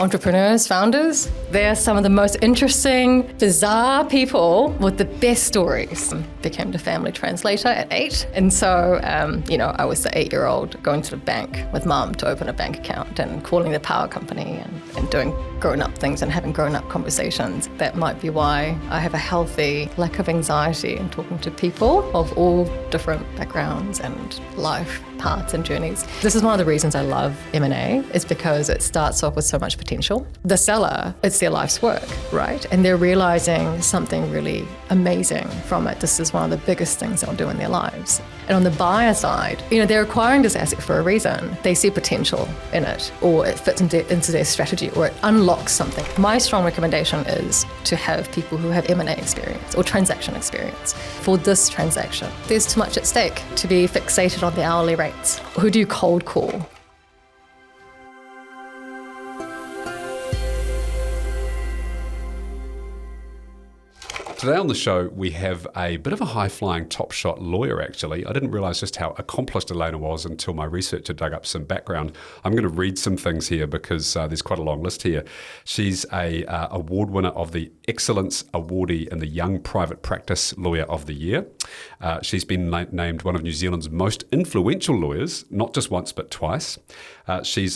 entrepreneurs, founders. They're some of the most interesting, bizarre people with the best stories. Became the family translator at 8. And so, I was the 8-year-old going to the bank with mum to open a bank account and calling the power company and doing grown-up things and having grown-up conversations. That might be why I have a healthy lack of anxiety in talking to people of all different backgrounds and life paths and journeys. This is one of the reasons I love M&A, is because it starts off with so much potential. The seller, it's their life's work, right? And they're realizing something really amazing from it. This is one of the biggest things they'll do in their lives. And on the buyer side, they're acquiring this asset for a reason. They see potential in it, or it fits into their strategy, or it unlocks something. My strong recommendation is to have people who have M&A experience or transaction experience for this transaction. There's too much at stake to be fixated on the hourly rates. Who do you cold call? Today on the show, we have a bit of a high-flying top-shot lawyer, actually. I didn't realise just how accomplished Elena was until my researcher dug up some background. I'm going to read some things here because there's quite a long list here. She's a award winner of the Excellence Awardee in the Young Private Practice Lawyer of the Year. She's been named one of New Zealand's most influential lawyers, not just once but twice. She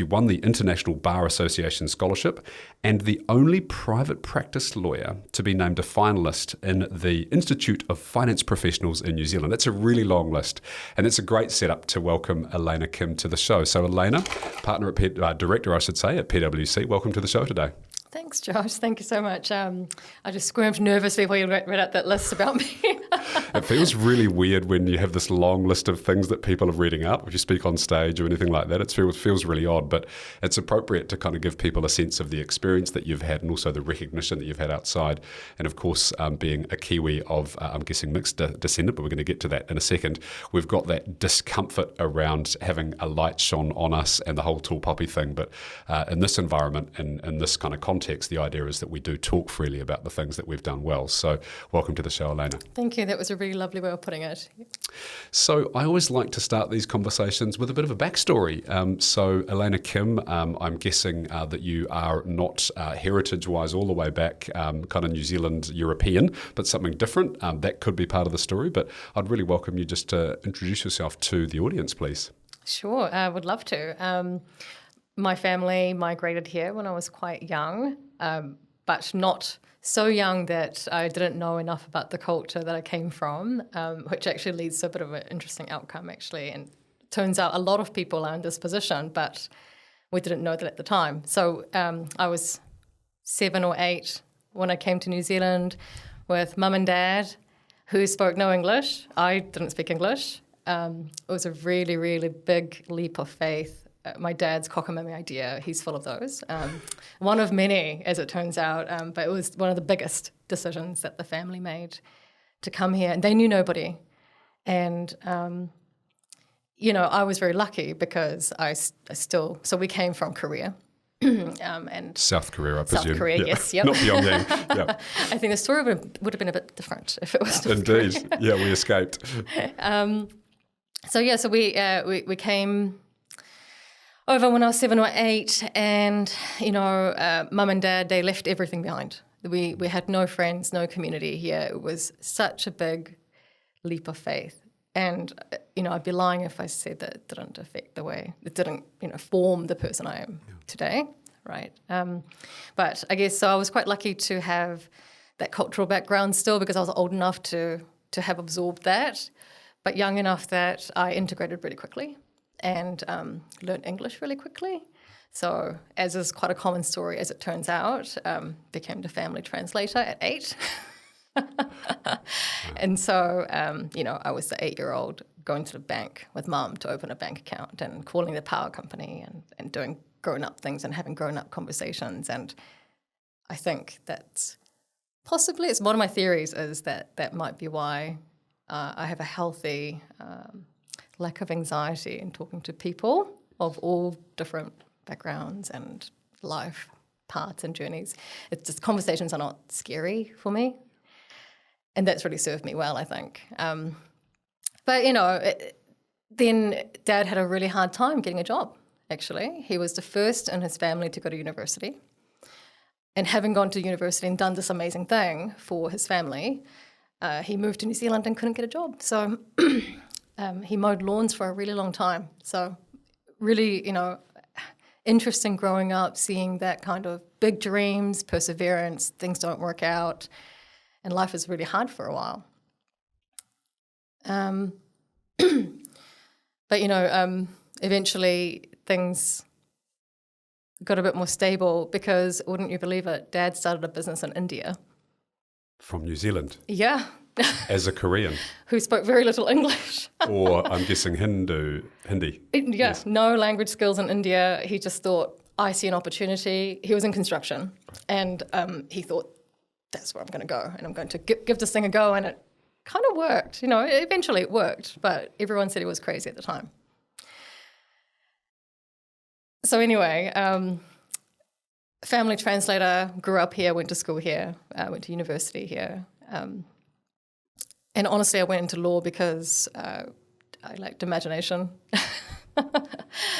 won the International Bar Association Scholarship and the only private practice lawyer to be named a finalist in the Institute of Finance Professionals in New Zealand. That's a really long list, and it's a great setup to welcome Elena Kim to the show. So Elena, director at PwC, welcome to the show today. Thanks, Josh. Thank you so much. I just squirmed nervously while you read out that list about me. It feels really weird when you have this long list of things that people are reading out. If you speak on stage or anything like that, it feels really odd, but it's appropriate to kind of give people a sense of the experience that you've had and also the recognition that you've had outside. And of course, being a Kiwi of, I'm guessing, mixed descent, but we're going to get to that in a second. We've got that discomfort around having a light shone on us and the whole tall poppy thing. But in this environment and in this kind of context, the idea is that we do talk freely about the things that we've done well. So welcome to the show, Elena. Thank you. That was a really lovely way of putting it. So I always like to start these conversations with a bit of a backstory. So Elena Kim, I'm guessing that you are not heritage-wise all the way back, kind of New Zealand European, but something different. That could be part of the story, but I'd really welcome you just to introduce yourself to the audience, please. Sure, I would love to. My family migrated here when I was quite young, but not so young that I didn't know enough about the culture that I came from, which actually leads to a bit of an interesting outcome, actually. And it turns out a lot of people are in this position, but we didn't know that at the time. So I was 7 or 8 when I came to New Zealand with mum and dad, who spoke no English. I didn't speak English. It was a really, really big leap of faith. My dad's cockamamie idea, he's full of those. One of many, as it turns out, but it was one of the biggest decisions that the family made to come here. And they knew nobody. And, I was very lucky because so we came from Korea. And South Korea, I presume. South Korea, yes, yep. Not Pyongyang, yeah. I think the story would have been a bit different if it was North Indeed, Korea. yeah, we escaped. So we came over when I was 7 or 8, and mum and dad, they left everything behind. We had no friends, no community here. It was such a big leap of faith, and I'd be lying if I said that it didn't affect the way it didn't form the person I am today, right? But I guess so. I was quite lucky to have that cultural background still because I was old enough to have absorbed that, but young enough that I integrated really quickly. And learned English really quickly. So, as is quite a common story, as it turns out, became the family translator at 8. And so, I was the 8-year-old going to the bank with mum to open a bank account and calling the power company and doing grown-up things and having grown-up conversations. And I think that's possibly, it's one of my theories is that might be why I have a healthy lack of anxiety in talking to people of all different backgrounds and life paths and journeys. It's just conversations are not scary for me, and that's really served me well, I think. But then Dad had a really hard time getting a job actually. He was the first in his family to go to university. And having gone to university and done this amazing thing for his family, he moved to New Zealand and couldn't get a job. So he mowed lawns for a really long time. So really, interesting growing up, seeing that kind of big dreams, perseverance, things don't work out, and life is really hard for a while. But, eventually things got a bit more stable because, wouldn't you believe it, Dad started a business in India. From New Zealand? Yeah. As a Korean? Who spoke very little English. Or, I'm guessing, Hindi? Yeah, Yes. No language skills in India. He just thought, I see an opportunity. He was in construction, and he thought, that's where I'm going to go, and I'm going to give this thing a go, and it kind of worked. Eventually it worked, but everyone said he was crazy at the time. So anyway, family translator, grew up here, went to school here, went to university here. And honestly, I went into law because I liked imagination.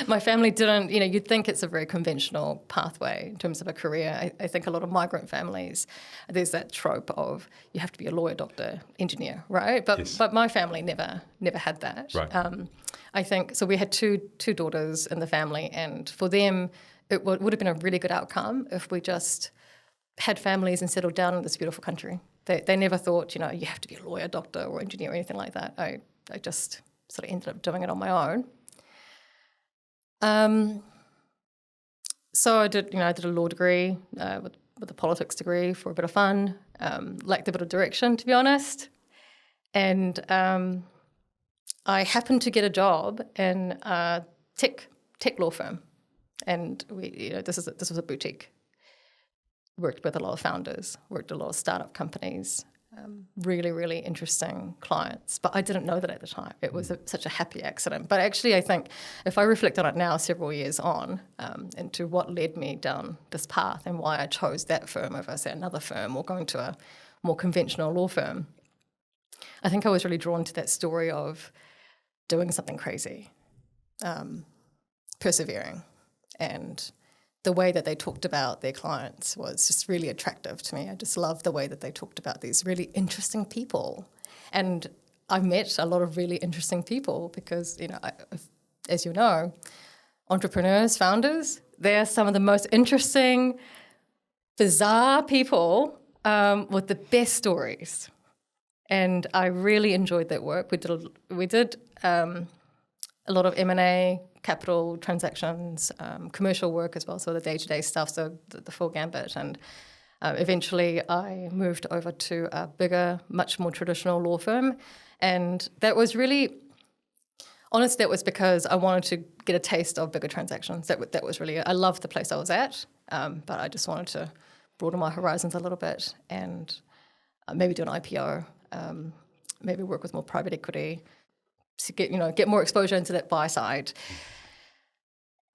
My family didn't, you'd think it's a very conventional pathway in terms of a career. I think a lot of migrant families, there's that trope of you have to be a lawyer, doctor, engineer, right? But Yes. but my family never had that. Right. I think, so we had two daughters in the family, and for them, it would have been a really good outcome if we just had families and settled down in this beautiful country. They never thought, you have to be a lawyer, doctor, or engineer or anything like that. I just sort of ended up doing it on my own. So I did a law degree with a politics degree for a bit of fun. Lacked a bit of direction, to be honest. And I happened to get a job in a tech law firm, and this was a boutique. Worked with a lot of founders, worked with a lot of startup companies, really, really interesting clients. But I didn't know that at the time. It was such a happy accident. But actually, I think if I reflect on it now, several years on, into what led me down this path and why I chose that firm over, say, another firm or going to a more conventional law firm, I think I was really drawn to that story of doing something crazy, persevering, and the way that they talked about their clients was just really attractive to me. I just loved the way that they talked about these really interesting people. And I've met a lot of really interesting people because, as you know, entrepreneurs, founders, they're some of the most interesting, bizarre people with the best stories. And I really enjoyed that work. We did a lot of M&A, capital transactions, commercial work as well, so the day-to-day stuff, so the full gambit. And eventually I moved over to a bigger, much more traditional law firm. And that was really, honestly, that was because I wanted to get a taste of bigger transactions. That was really, I loved the place I was at, but I just wanted to broaden my horizons a little bit and maybe do an IPO, maybe work with more private equity, to get more exposure into that buy side.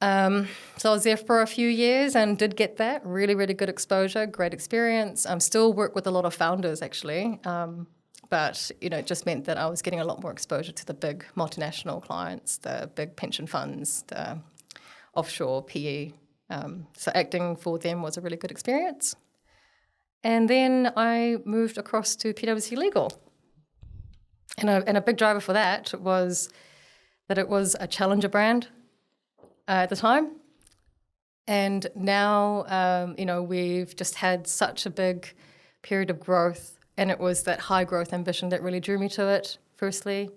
So I was there for a few years and did get that really, really good exposure, great experience. Still work with a lot of founders actually, but it just meant that I was getting a lot more exposure to the big multinational clients, the big pension funds, the offshore PE. So acting for them was a really good experience. And then I moved across to PwC Legal. And a big driver for that was that it was a challenger brand at the time. And now, we've just had such a big period of growth, and it was that high growth ambition that really drew me to it, firstly.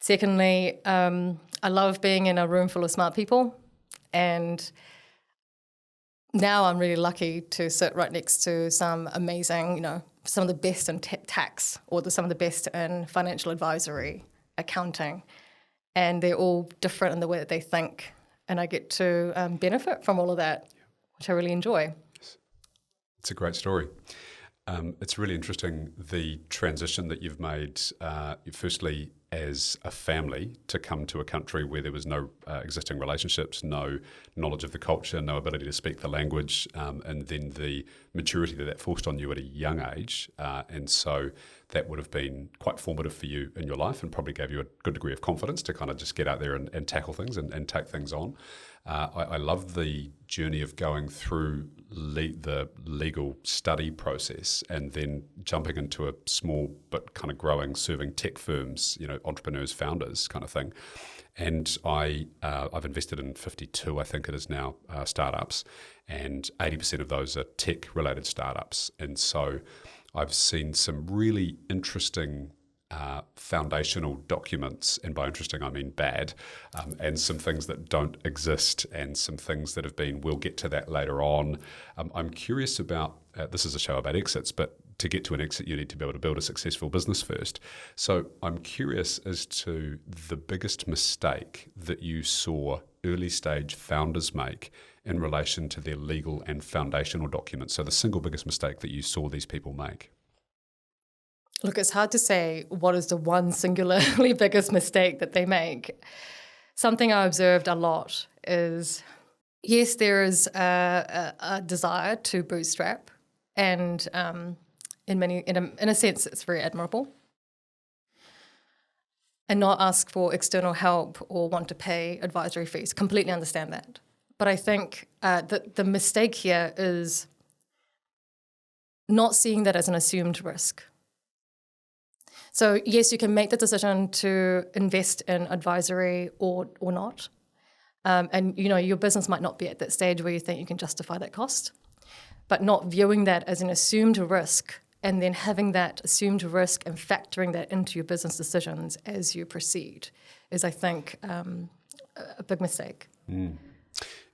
Secondly, I love being in a room full of smart people, and now I'm really lucky to sit right next to some amazing, some of the best in tax or some of the best in financial advisory, accounting, and they're all different in the way that they think, and I get to benefit from all of that, which I really enjoy. It's a great story. It's really interesting, the transition that you've made, firstly as a family, to come to a country where there was no existing relationships, no knowledge of the culture, no ability to speak the language, and then the maturity that forced on you at a young age. And so that would have been quite formative for you in your life and probably gave you a good degree of confidence to kind of just get out there and tackle things and take things on. I love the journey of going through the legal study process and then jumping into a small but kind of growing, serving tech firms, entrepreneurs, founders kind of thing. And I've invested in 52, I think it is now, startups, and 80% of those are tech-related startups. And so I've seen some really interesting foundational documents, and by interesting I mean bad, and some things that don't exist, and some things that have been, we'll get to that later on. I'm curious about, this is a show about exits, but to get to an exit you need to be able to build a successful business first. So I'm curious as to the biggest mistake that you saw early stage founders make in relation to their legal and foundational documents. So the single biggest mistake that you saw these people make. Look, it's hard to say what is the one singularly biggest mistake that they make. Something I observed a lot is, yes, there is a desire to bootstrap, and in a sense, it's very admirable, and not ask for external help or want to pay advisory fees. Completely understand that. But I think that the mistake here is not seeing that as an assumed risk. So yes, you can make the decision to invest in advisory or not. And your business might not be at that stage where you think you can justify that cost, but not viewing that as an assumed risk and then having that assumed risk and factoring that into your business decisions as you proceed is, I think, a big mistake. Mm.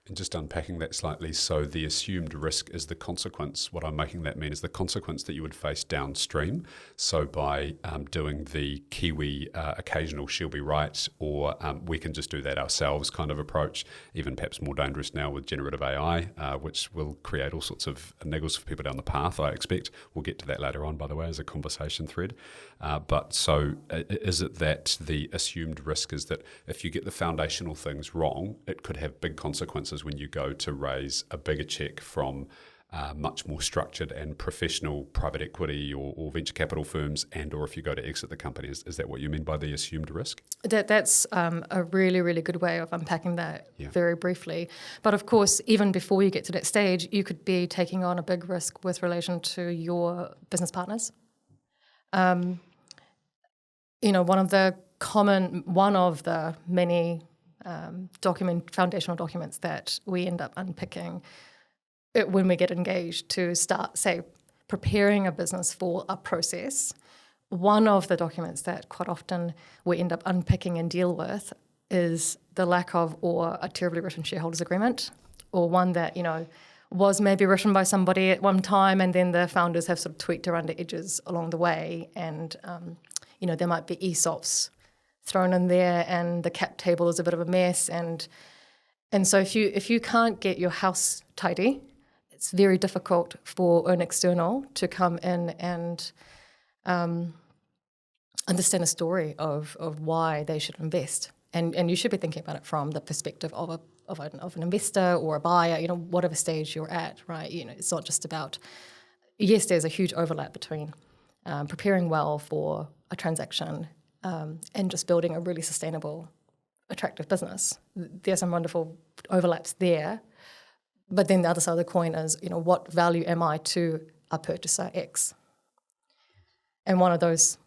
And just unpacking that slightly, so the assumed risk is the consequence. What I'm making that mean is the consequence that you would face downstream. So by doing the Kiwi occasional she'll be right, or we can just do that ourselves kind of approach, even perhaps more dangerous now with generative AI, which will create all sorts of niggles for people down the path, I expect. We'll get to that later on, by the way, as a conversation thread. But so is it that the assumed risk is that if you get the foundational things wrong, it could have big consequences when you go to raise a bigger check from much more structured and professional private equity or venture capital firms, and or if you go to exit the company? Is that what you mean by the assumed risk? That's a really, really good way of unpacking that very briefly. But of course, even before you get to that stage, you could be taking on a big risk with relation to your business partners. One of the many foundational documents that we end up unpicking when we get engaged to start, say, preparing a business for a process. One of the documents that quite often we end up unpicking and deal with is the lack of or a terribly written shareholders agreement, or one that, was maybe written by somebody at one time and then the founders have sort of tweaked around the edges along the way, and there might be ESOPs thrown in there, and the cap table is a bit of a mess, and so if you can't get your house tidy, it's very difficult for an external to come in and understand a story of why they should invest, and you should be thinking about it from the perspective of an investor or a buyer, whatever stage you're at, right? It's not just about, yes, there's a huge overlap between preparing well for a transaction and just building a really sustainable, attractive business. There's some wonderful overlaps there. But then the other side of the coin is, what value am I to a purchaser X? And one of those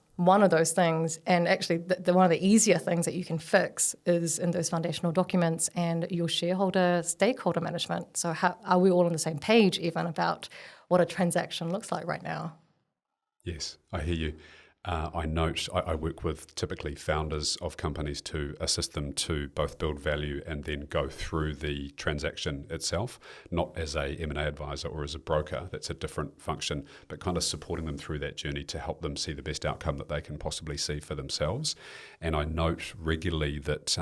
things, and actually one of the easier things that you can fix is in those foundational documents and your stakeholder management. So how are we all on the same page even about what a transaction looks like right now? Yes, I hear you. I note I work with typically founders of companies to assist them to both build value and then go through the transaction itself, not as a M&A advisor or as a broker. That's a different function, but kind of supporting them through that journey to help them see the best outcome that they can possibly see for themselves. And I note regularly that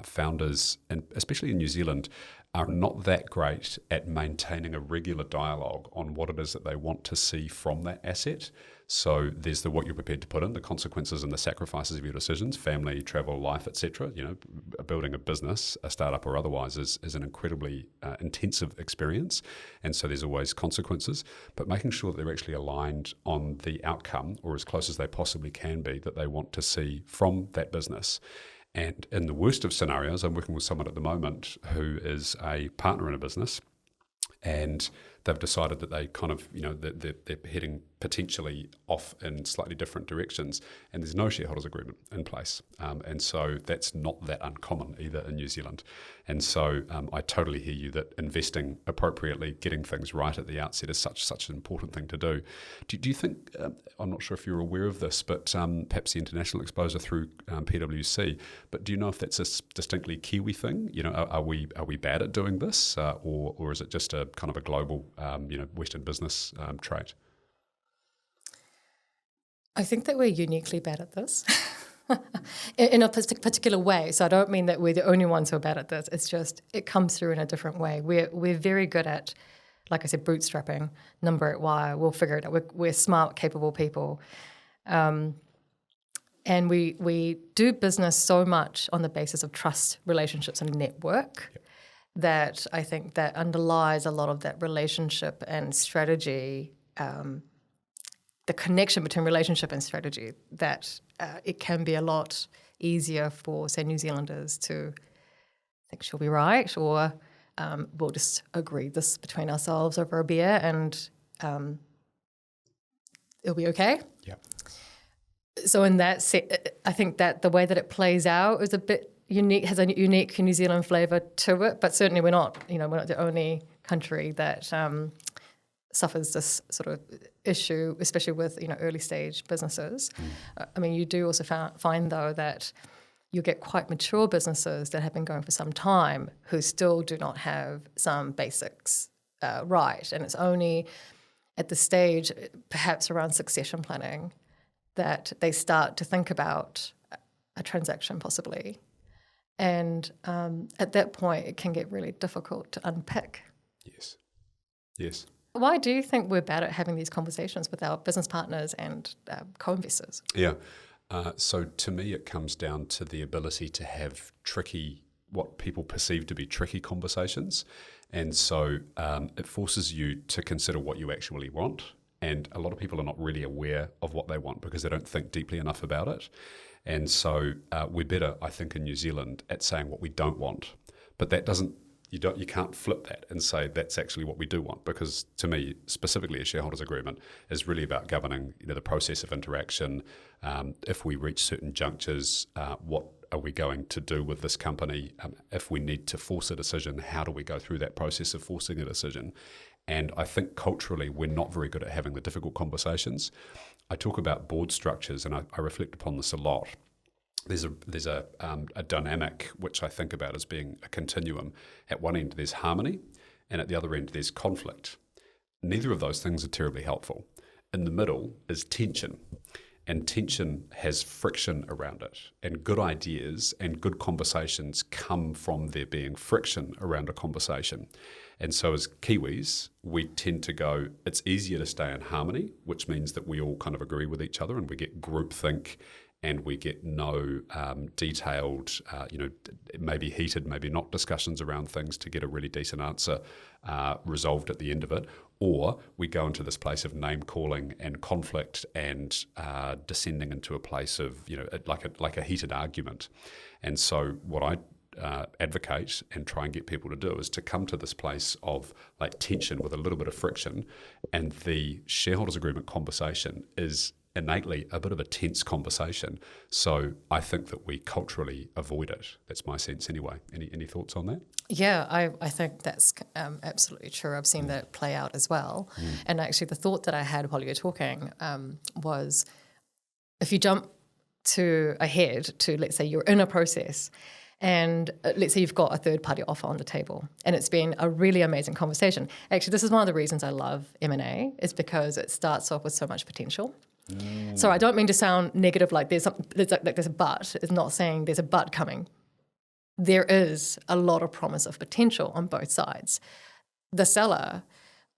founders, and especially in New Zealand, are not that great at maintaining a regular dialogue on what it is that they want to see from that asset. So there's what you're prepared to put in, the consequences and the sacrifices of your decisions, family, travel, life, etc. Building a business, a startup or otherwise, is an incredibly intensive experience. And so there's always consequences, but making sure that they're actually aligned on the outcome, or as close as they possibly can be, that they want to see from that business. And in the worst of scenarios, I'm working with someone at the moment who is a partner in a business, and they've decided that they kind of, they're heading potentially off in slightly different directions, and there's no shareholders agreement in place. And so that's not that uncommon either in New Zealand. And so I totally hear you that investing appropriately, getting things right at the outset is such an important thing to do. Do you think, I'm not sure if you're aware of this, but perhaps the international exposure through PwC, but do you know if that's a distinctly Kiwi thing? Are we bad at doing this, or is it just a kind of a global Western business trait? I think that we're uniquely bad at this in a particular way. So I don't mean that we're the only ones who are bad at this. It's just it comes through in a different way. We're very good at, like I said, bootstrapping, number it wire. We'll figure it out. We're smart, capable people. And we do business so much on the basis of trust, relationships, and network. Yep. That I think that underlies a lot of that relationship and strategy, the connection between relationship and strategy, that it can be a lot easier for, say, New Zealanders to think she'll be right, or we'll just agree this between ourselves over a beer and it'll be okay. Yeah. So in that I think that the way that it plays out is a bit unique, has a unique New Zealand flavour to it, but certainly we're not the only country that suffers this sort of issue, especially with early stage businesses. I mean, you do also find though that you get quite mature businesses that have been going for some time who still do not have some basics right, and it's only at the stage, perhaps around succession planning, that they start to think about a transaction possibly. And at that point, it can get really difficult to unpick. Yes. Why do you think we're bad at having these conversations with our business partners and co-investors? Yeah. So to me, it comes down to the ability to have what people perceive to be tricky conversations. And so it forces you to consider what you actually want. And a lot of people are not really aware of what they want because they don't think deeply enough about it. And so we're better, I think, in New Zealand at saying what we don't want. But that doesn't, you can't flip that and say that's actually what we do want, because to me, specifically a shareholders agreement is really about governing the process of interaction. If we reach certain junctures, what are we going to do with this company? If we need to force a decision, how do we go through that process of forcing a decision? And I think culturally, we're not very good at having the difficult conversations. I talk about board structures, and I reflect upon this a lot. There's a dynamic which I think about as being a continuum. At one end, there's harmony, and at the other end, there's conflict. Neither of those things are terribly helpful. In the middle is tension, and tension has friction around it. And good ideas and good conversations come from there being friction around a conversation. And so as Kiwis, we tend to go, it's easier to stay in harmony, which means that we all kind of agree with each other and we get groupthink and we get no detailed, maybe heated, maybe not discussions around things to get a really decent answer resolved at the end of it. Or we go into this place of name calling and conflict and descending into a place of, like a heated argument. And so what I advocate and try and get people to do is to come to this place of like tension with a little bit of friction, and the shareholders agreement conversation is innately a bit of a tense conversation. So I think that we culturally avoid it. That's my sense anyway. Any thoughts on that? Yeah, I think that's absolutely true. I've seen that play out as well. And actually the thought that I had while you were talking was, if you jump ahead to, let's say you're in a process, and let's say you've got a third-party offer on the table and it's been a really amazing conversation. Actually, this is one of the reasons I love M&A, is because it starts off with so much potential. So I don't mean to sound negative, like there's a but. It's not saying there's a but coming. There is a lot of promise of potential on both sides. The seller,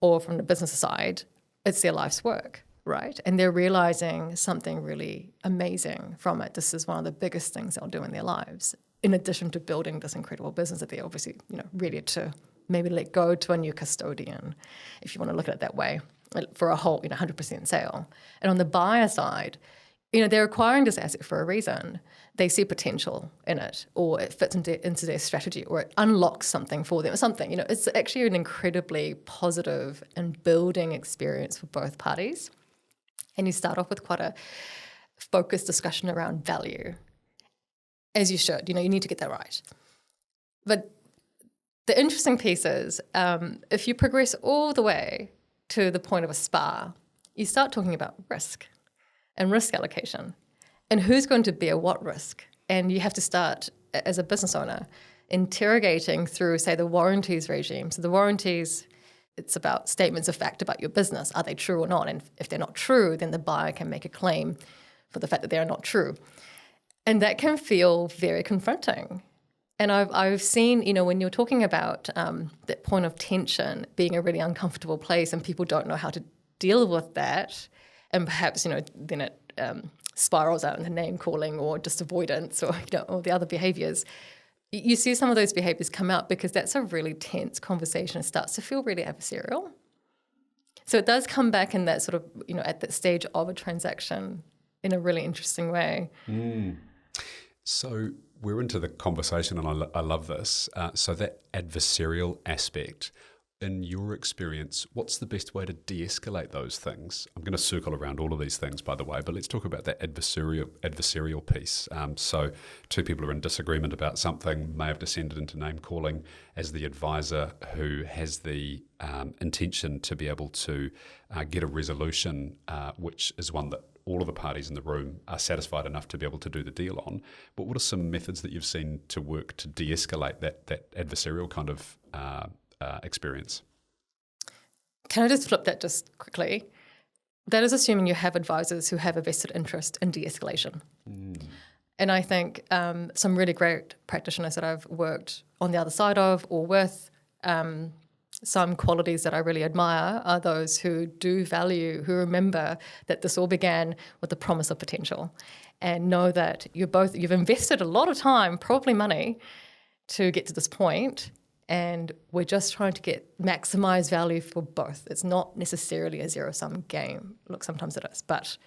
or from the business side, it's their life's work, right? And they're realizing something really amazing from it. This is one of the biggest things they'll do in their lives, in addition to building this incredible business that they're obviously, ready to maybe let go to a new custodian, if you want to look at it that way, for a whole, 100% sale. And on the buyer side, they're acquiring this asset for a reason. They see potential in it, or it fits into their strategy, or it unlocks something for them, or something. It's actually an incredibly positive and building experience for both parties. And you start off with quite a focused discussion around value, as you should. You need to get that right. But the interesting piece is, if you progress all the way to the point of a SPA, you start talking about risk and risk allocation and who's going to bear what risk. And you have to start, as a business owner, interrogating through, say, the warranties regime. So the warranties, it's about statements of fact about your business. Are they true or not? And if they're not true, then the buyer can make a claim for the fact that they are not true. And that can feel very confronting. And I've seen, when you're talking about that point of tension being a really uncomfortable place and people don't know how to deal with that, and perhaps, then it spirals out into name calling or just avoidance or, or the other behaviours. You see some of those behaviours come out because that's a really tense conversation. It starts to feel really adversarial. So it does come back in that sort of, at that stage of a transaction in a really interesting way. So we're into the conversation, and I love this. So that adversarial aspect, in your experience, what's the best way to de-escalate those things? I'm going to circle around all of these things, by the way, but let's talk about that adversarial piece. So two people are in disagreement about something, may have descended into name calling as the advisor who has the intention to be able to get a resolution, which is one that all of the parties in the room are satisfied enough to be able to do the deal on. But what are some methods that you've seen to work to de-escalate that adversarial kind of experience? Can I just flip that just quickly? That is assuming you have advisors who have a vested interest in de-escalation. And I think some really great practitioners that I've worked on the other side of or with, some qualities that I really admire are those who do value, who remember that this all began with the promise of potential and know that you've invested a lot of time, probably money, to get to this point, and we're just trying to maximize value for both. It's not necessarily a zero-sum game. Look, sometimes it is, but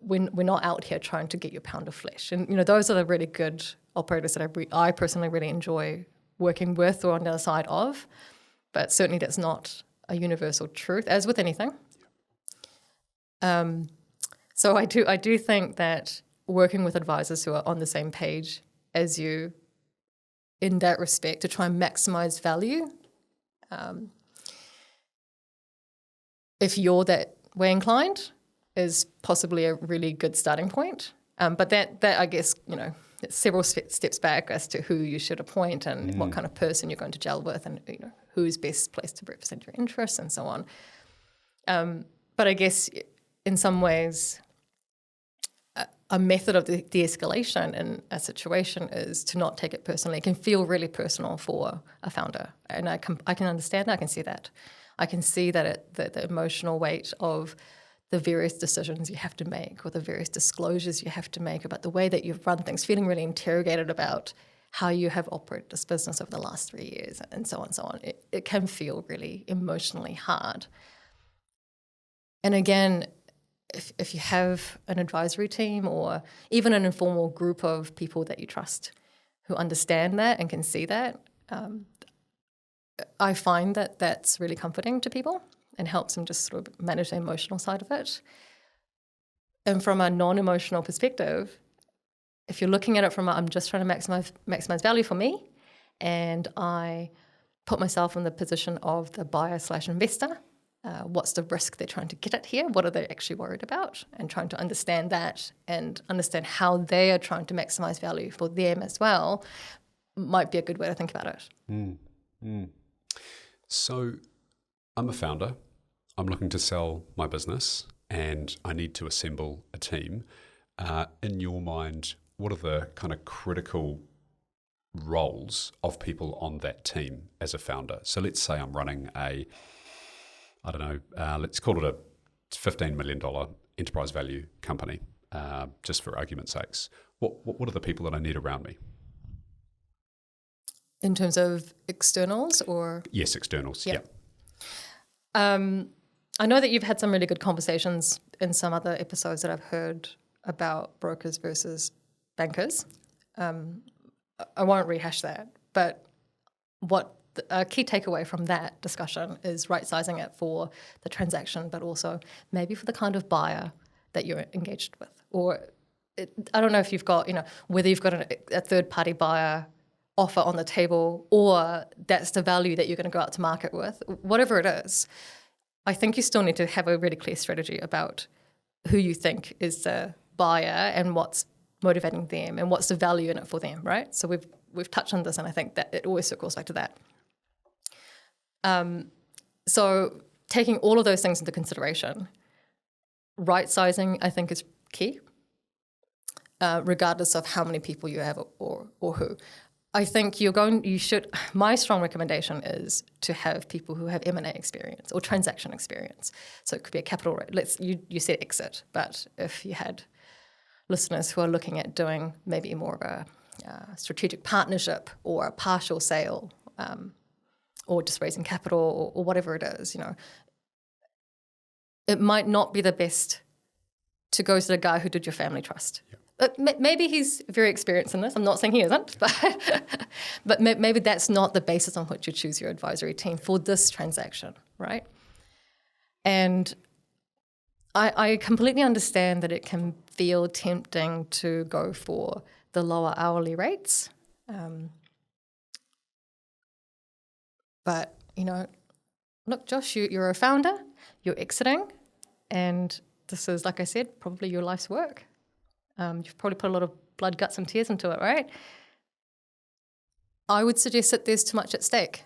we're not out here trying to get your pound of flesh. And those are the really good operators that I personally really enjoy working with or on the other side of. But certainly that's not a universal truth, as with anything. So I do think that working with advisors who are on the same page as you in that respect to try and maximize value, if you're that way inclined, is possibly a really good starting point. But that I guess, it's several steps back as to who you should appoint and what kind of person you're going to gel with and who's best placed to represent your interests and so on. But I guess in some ways a method of the de-escalation in a situation is to not take it personally. It can feel really personal for a founder, and I can understand that. I can see that. I can see that the emotional weight of the various decisions you have to make or the various disclosures you have to make about the way that you've run things, feeling really interrogated about how you have operated this business over the last 3 years and so on and so on. It can feel really emotionally hard. And again, if you have an advisory team or even an informal group of people that you trust who understand that and can see that, I find that that's really comforting to people and helps them just sort of manage the emotional side of it. And from a non-emotional perspective, if you're looking at it from I'm just trying to maximize value for me, and I put myself in the position of the buyer/investor, what's the risk they're trying to get at here? What are they actually worried about? And trying to understand that and understand how they are trying to maximize value for them as well might be a good way to think about it. So I'm a founder. I'm looking to sell my business and I need to assemble a team. In your mind, what are the kind of critical roles of people on that team as a founder? So let's say I'm running let's call it a $15 million enterprise value company, just for argument's sakes. What are the people that I need around me? In terms of externals or? Yes, externals, yeah. I know that you've had some really good conversations in some other episodes that I've heard about brokers versus bankers. I won't rehash that, but a key takeaway from that discussion is right-sizing it for the transaction, but also maybe for the kind of buyer that you're engaged with. Or I don't know if you've got, whether you've got a third-party buyer offer on the table or that's the value that you're going to go out to market with, whatever it is, I think you still need to have a really clear strategy about who you think is the buyer and what's motivating them and what's the value in it for them, right? So we've touched on this, and I think that it always circles back to that. So taking all of those things into consideration, right-sizing, I think, is key, regardless of how many people you have or who. I think my strong recommendation is to have people who have M&A experience or transaction experience. So it could be a capital raise. You said exit, but if you had listeners who are looking at doing maybe more of a strategic partnership or a partial sale, or just raising capital or whatever it is, it might not be the best to go to the guy who did your family trust. Yeah. Maybe he's very experienced in this. I'm not saying he isn't, but maybe that's not the basis on which you choose your advisory team for this transaction, right? And I completely understand that it can feel tempting to go for the lower hourly rates. But, look, Josh, you're a founder, you're exiting, and this is, like I said, probably your life's work. You've probably put a lot of blood, guts, and tears into it, right? I would suggest that there's too much at stake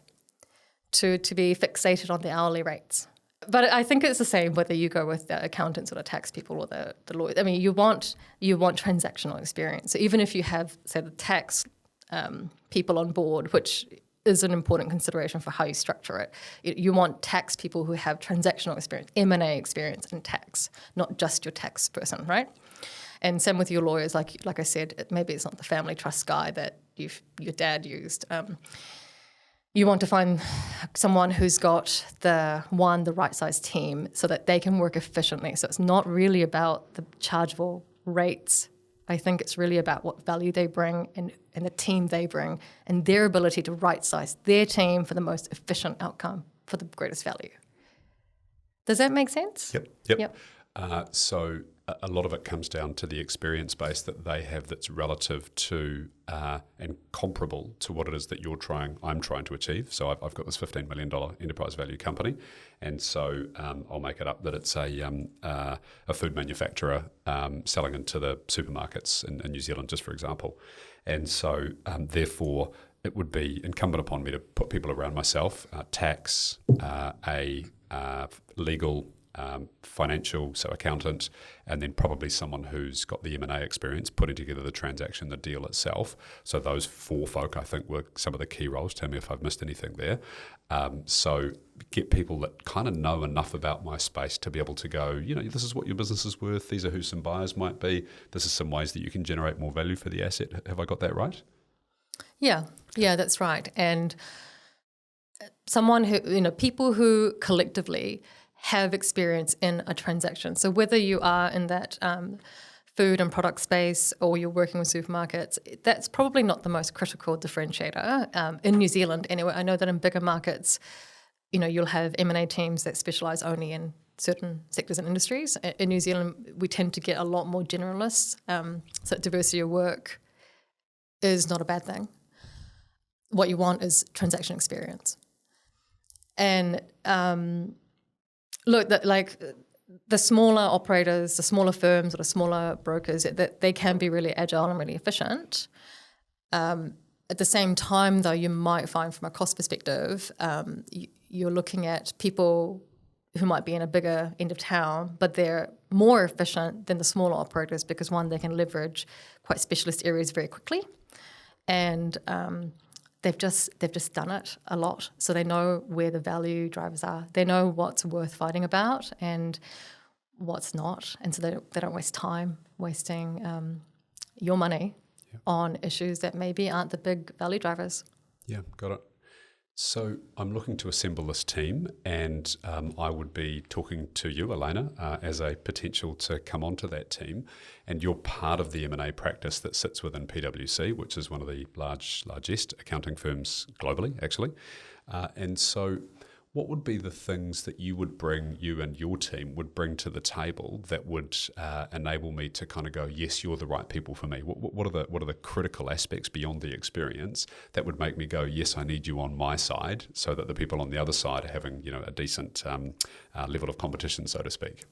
to be fixated on the hourly rates. But I think it's the same whether you go with the accountants or the tax people or the lawyers. I mean, you want transactional experience. So even if you have, say, the tax people on board, which is an important consideration for how you structure it, you want tax people who have transactional experience, M&A experience in tax, not just your tax person, right? And same with your lawyers. Like I said, maybe it's not the family trust guy that your dad used. You want to find someone who's got the right size team so that they can work efficiently. So it's not really about the chargeable rates. I think it's really about what value they bring and the team they bring and their ability to right size their team for the most efficient outcome for the greatest value. Does that make sense? Yep. So a lot of it comes down to the experience base that they have that's relative to and comparable to what it is that I'm trying to achieve. So I've got this $15 million enterprise value company, and so I'll make it up that it's a food manufacturer selling into the supermarkets in New Zealand, just for example. And so therefore it would be incumbent upon me to put people around myself, tax, a legal, financial, so accountant, and then probably someone who's got the M&A experience, putting together the transaction, the deal itself. So those four folk, I think, were some of the key roles. Tell me if I've missed anything there. So get people that kind of know enough about my space to be able to go, this is what your business is worth. These are who some buyers might be. This is some ways that you can generate more value for the asset. Have I got that right? Yeah, that's right. And someone who, people who collectively have experience in a transaction. So whether you are in that food and product space or you're working with supermarkets, that's probably not the most critical differentiator. In New Zealand, anyway, I know that in bigger markets, you'll have M&A teams that specialise only in certain sectors and industries. In New Zealand, we tend to get a lot more generalists. So diversity of work is not a bad thing. What you want is transaction experience. And look, the smaller operators, the smaller firms or the smaller brokers, that they can be really agile and really efficient. At the same time, though, you might find from a cost perspective, you're looking at people who might be in a bigger end of town, but they're more efficient than the smaller operators because, one, they can leverage quite specialist areas very quickly, and they've just done it a lot, so they know where the value drivers are. They know what's worth fighting about and what's not, and so they don't waste time wasting your money on issues that maybe aren't the big value drivers. Yeah, got it. So I'm looking to assemble this team, and I would be talking to you, Elena, as a potential to come onto that team. And you're part of the M&A practice that sits within PwC, which is one of the largest accounting firms globally, actually. And so what would be the things that you and your team would bring to the table that would enable me to kind of go, yes, you're the right people for me? What are the critical aspects beyond the experience that would make me go, yes, I need you on my side, so that the people on the other side are having, a decent level of competition, so to speak?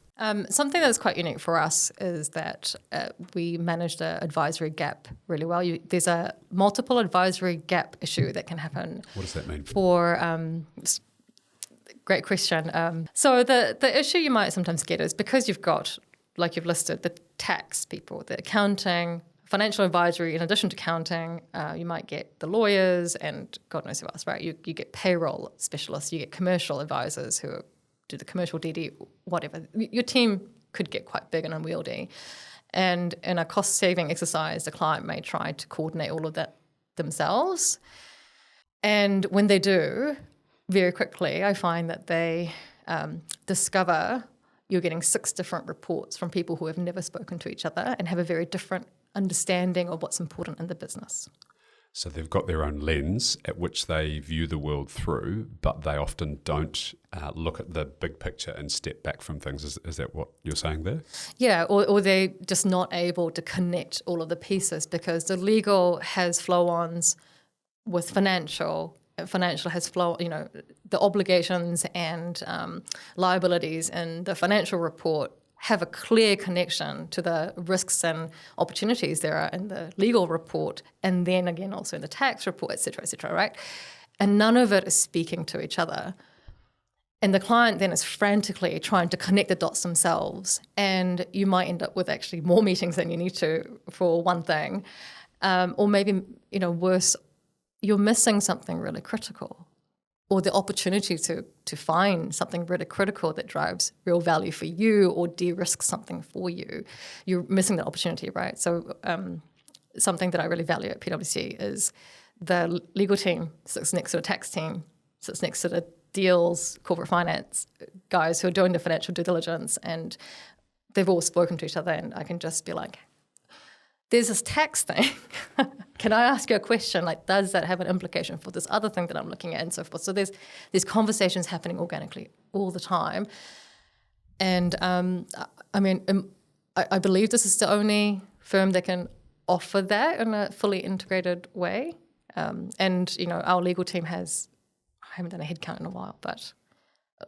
Something that's quite unique for us is that we manage the advisory gap really well. There's a multiple advisory gap issue that can happen. What does that mean? Great question. So the issue you might sometimes get is because you've got, like you've listed, the tax people, the accounting, financial advisory, in addition to accounting, you might get the lawyers and God knows who else, right? You get payroll specialists, you get commercial advisors who do the commercial DD, whatever. Your team could get quite big and unwieldy. And in a cost-saving exercise, the client may try to coordinate all of that themselves. And when they do, very quickly, I find that they discover you're getting 6 different reports from people who have never spoken to each other and have a very different understanding of what's important in the business. So they've got their own lens at which they view the world through, but they often don't look at the big picture and step back from things. Is that what you're saying there? Yeah, or they're just not able to connect all of the pieces because the legal has flow-ons with financial has the obligations and liabilities in the financial report have a clear connection to the risks and opportunities there are in the legal report, and then again also in the tax report, et cetera, right? And none of it is speaking to each other. And the client then is frantically trying to connect the dots themselves, and you might end up with actually more meetings than you need to for one thing, or maybe, worse, you're missing something really critical, or the opportunity to find something really critical that drives real value for you or de-risks something for you. You're missing the opportunity, right? So something that I really value at PwC is the legal team sits next to the tax team, sits next to the deals, corporate finance guys who are doing the financial due diligence, and they've all spoken to each other, and I can just be like, there's this tax thing. Can I ask you a question? Like, does that have an implication for this other thing that I'm looking at, and so forth? So there's conversations happening organically all the time. And I believe this is the only firm that can offer that in a fully integrated way. And our legal team has, I haven't done a head count in a while, but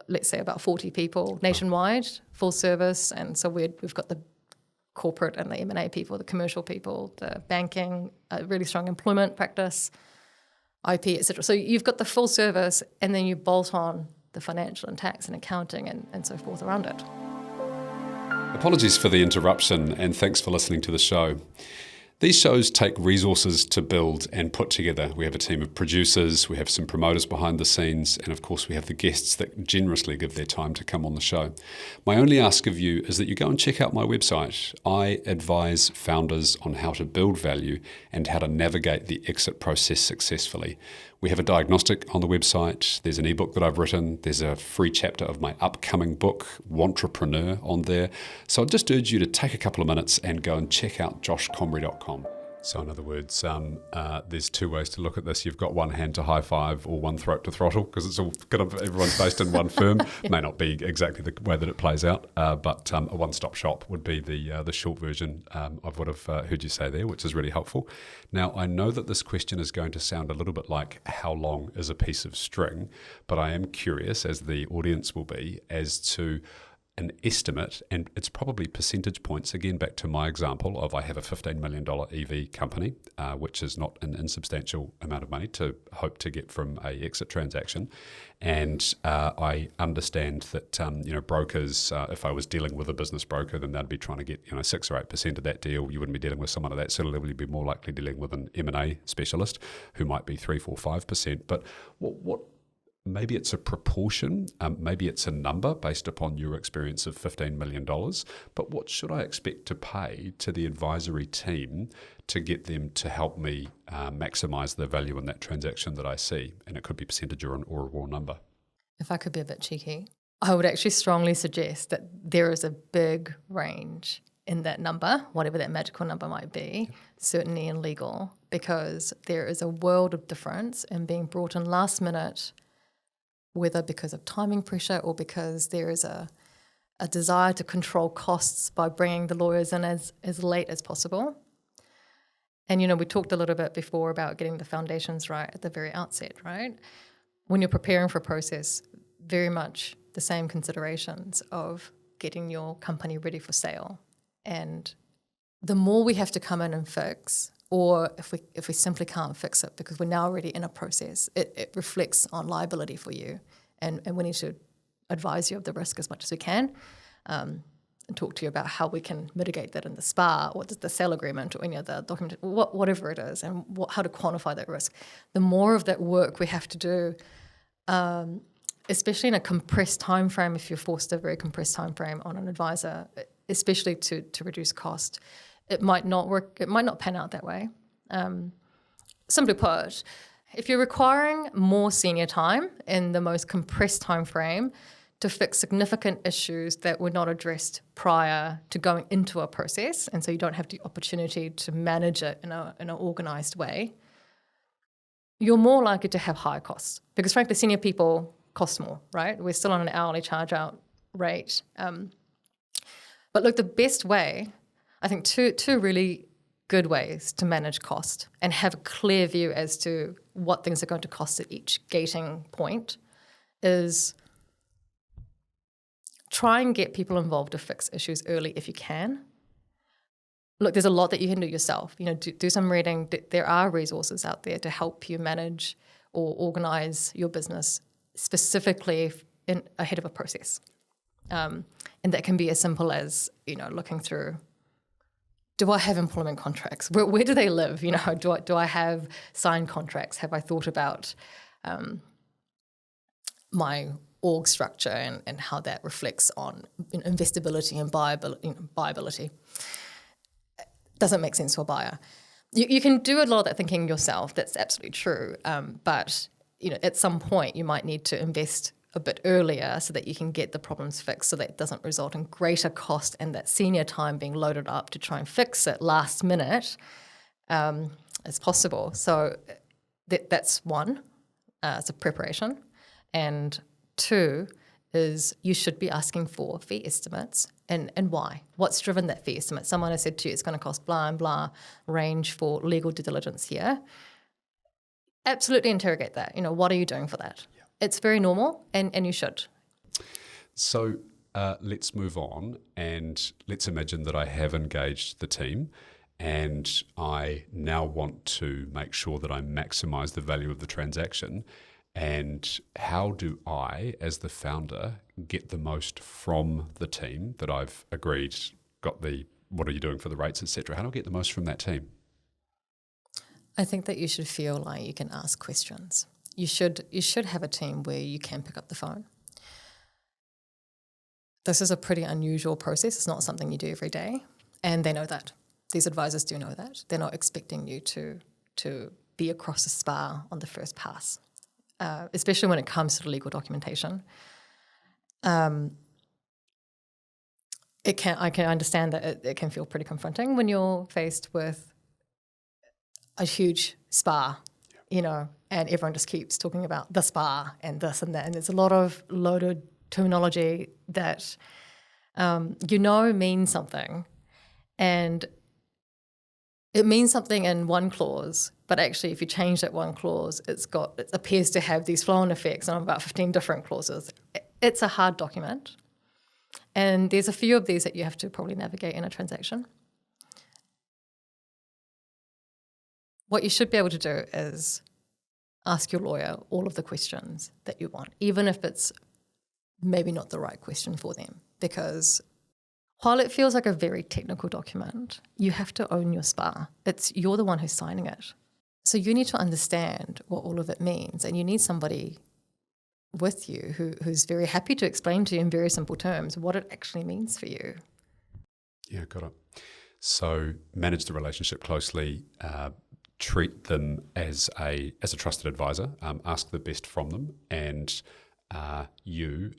let's say about 40 people nationwide, full service. And so we've got the corporate and the M&A people, the commercial people, the banking, really strong employment practice, IP, etc. So you've got the full service, and then you bolt on the financial and tax and accounting and so forth around it. Apologies for the interruption, and thanks for listening to the show. These shows take resources to build and put together. We have a team of producers, we have some promoters behind the scenes, and of course we have the guests that generously give their time to come on the show. My only ask of you is that you go and check out my website. I advise founders on how to build value and how to navigate the exit process successfully. We have a diagnostic on the website. There's an ebook that I've written. There's a free chapter of my upcoming book, Wantrepreneur, on there. So I'd just urge you to take a couple of minutes and go and check out joshcomrie.com. So in other words, there's 2 ways to look at this. You've got one hand to high five or one throat to throttle, because it's all kind of everyone's based in one firm. Yeah. May not be exactly the way that it plays out, but a one-stop shop would be the short version of what I've heard you say there, which is really helpful. Now, I know that this question is going to sound a little bit like how long is a piece of string, but I am curious, as the audience will be, as to an estimate, and it's probably percentage points, again, back to my example of I have a $15 million EV company, which is not an insubstantial amount of money to hope to get from a exit transaction. And I understand that, brokers, if I was dealing with a business broker, then they'd be trying to get, 6 or 8% of that deal. You wouldn't be dealing with someone at that sort of level. You'd be more likely dealing with an M&A specialist who might be 3, 4, 5%. But what maybe it's a proportion, maybe it's a number based upon your experience of $15 million, but what should I expect to pay to the advisory team to get them to help me maximise the value in that transaction that I see? And it could be percentage or a raw number. If I could be a bit cheeky, I would actually strongly suggest that there is a big range in that number, whatever that magical number might be, certainly in legal, because there is a world of difference in being brought in last minute, whether because of timing pressure or because there is a desire to control costs by bringing the lawyers in as late as possible. And, we talked a little bit before about getting the foundations right at the very outset, right? When you're preparing for a process, very much the same considerations of getting your company ready for sale. And the more we have to come in and fix, or if we simply can't fix it because we're now already in a process, it reflects on liability for you. And we need to advise you of the risk as much as we can, and talk to you about how we can mitigate that in the SPA or the sale agreement or any other document, whatever it is, and how to quantify that risk. The more of that work we have to do, especially in a compressed time frame, if you're forced a very compressed time frame on an advisor, especially to reduce cost, it might not work. It might not pan out that way. Simply put, if you're requiring more senior time in the most compressed time frame to fix significant issues that were not addressed prior to going into a process, and so you don't have the opportunity to manage it in an organised way, you're more likely to have higher costs because, frankly, senior people cost more, right? We're still on an hourly charge-out rate. But look, the best way, I think two really good ways to manage cost and have a clear view as to what things are going to cost at each gating point is try and get people involved to fix issues early if you can. Look, there's a lot that you can do yourself. Do some reading. There are resources out there to help you manage or organize your business specifically ahead of a process. And that can be as simple as, looking through, do I have employment contracts? Where do they live? Do I have signed contracts? Have I thought about my org structure and how that reflects on investability and buyability? Doesn't make sense to a buyer. You can do a lot of that thinking yourself. That's absolutely true. But at some point, you might need to invest a bit earlier so that you can get the problems fixed, so that it doesn't result in greater cost and that senior time being loaded up to try and fix it last minute as possible. So that's one, it's a preparation. And two is you should be asking for fee estimates and why. What's driven that fee estimate? Someone has said to you it's going to cost blah and blah range for legal due diligence here. Absolutely interrogate that. What are you doing for that? Yeah. It's very normal and you should. So let's move on and let's imagine that I have engaged the team and I now want to make sure that I maximise the value of the transaction. And how do I, as the founder, get the most from the team that I've agreed, what are you doing for the rates, etc.? How do I get the most from that team? I think that you should feel like you can ask questions. You should have a team where you can pick up the phone. This is a pretty unusual process. It's not something you do every day. And they know that. These advisors do know that. They're not expecting you to be across a SPA on the first pass. Especially when it comes to legal documentation. I can understand that it can feel pretty confronting when you're faced with a huge SPA, and everyone just keeps talking about the SPA and this and that, and there's a lot of loaded terminology that means something, and it means something in one clause, but actually if you change that one clause, it appears to have these flow-on effects on about 15 different clauses. It's a hard document, and there's a few of these that you have to probably navigate in a transaction. What you should be able to do is ask your lawyer all of the questions that you want, even if it's maybe not the right question for them, because while it feels like a very technical document, you have to own your SPA. You're the one who's signing it. So you need to understand what all of it means, and you need somebody with you who's very happy to explain to you in very simple terms what it actually means for you. Yeah, got it. So manage the relationship closely, treat them as a trusted advisor, ask the best from them, and you,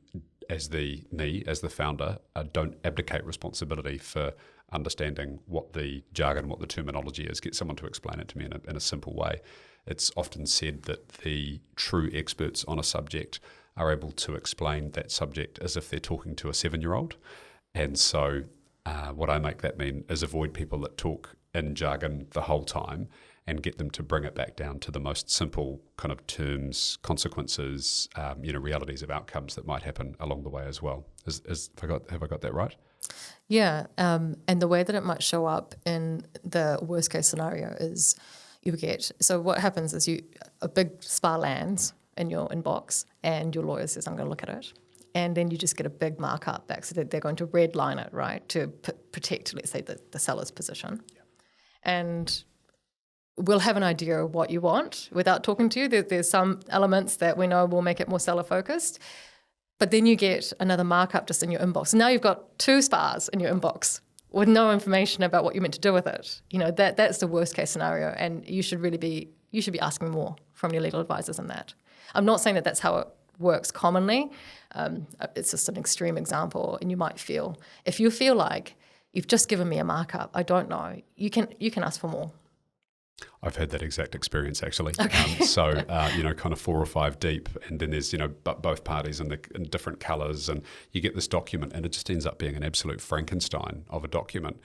as the founder, don't abdicate responsibility for understanding what the jargon, what the terminology is. Get someone to explain it to me in a simple way. It's often said that the true experts on a subject are able to explain that subject as if they're talking to a 7-year-old. And so what I make that mean is avoid people that talk in jargon the whole time and get them to bring it back down to the most simple kind of terms, consequences, realities of outcomes that might happen along the way as well. Have I got that right? Yeah, and the way that it might show up in the worst case scenario is so what happens is a big SPA lands in your inbox and your lawyer says, I'm going to look at it. And then you just get a big markup back, so that they're going to redline it, right, to protect, let's say, the seller's position. Yeah. And we'll have an idea of what you want without talking to you. There's some elements that we know will make it more seller-focused. But then you get another markup just in your inbox. So now you've got 2 SPAs in your inbox with no information about what you're meant to do with it. That's the worst case scenario, and you should be asking more from your legal advisors in that. I'm not saying that that's how it works commonly. It's just an extreme example, and you might feel, if you feel like you've just given me a markup, I don't know, you can ask for more. I've had that exact experience actually. Okay. Kind of 4 or 5 deep, and then there's both parties in different colours, and you get this document, and it just ends up being an absolute Frankenstein of a document,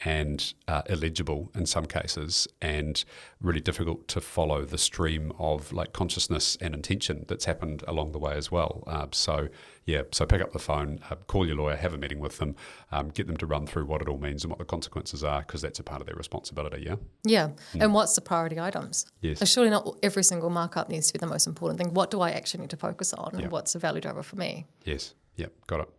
and illegible in some cases, and really difficult to follow the stream of like consciousness and intention that's happened along the way as well. So pick up the phone, call your lawyer, have a meeting with them, get them to run through what it all means and what the consequences are, because that's a part of their responsibility. Yeah. And what's the priority items? Yes. So surely not every single markup needs to be the most important thing. What do I actually need to focus on, and what's the value driver for me? Yes. Yep. Got it.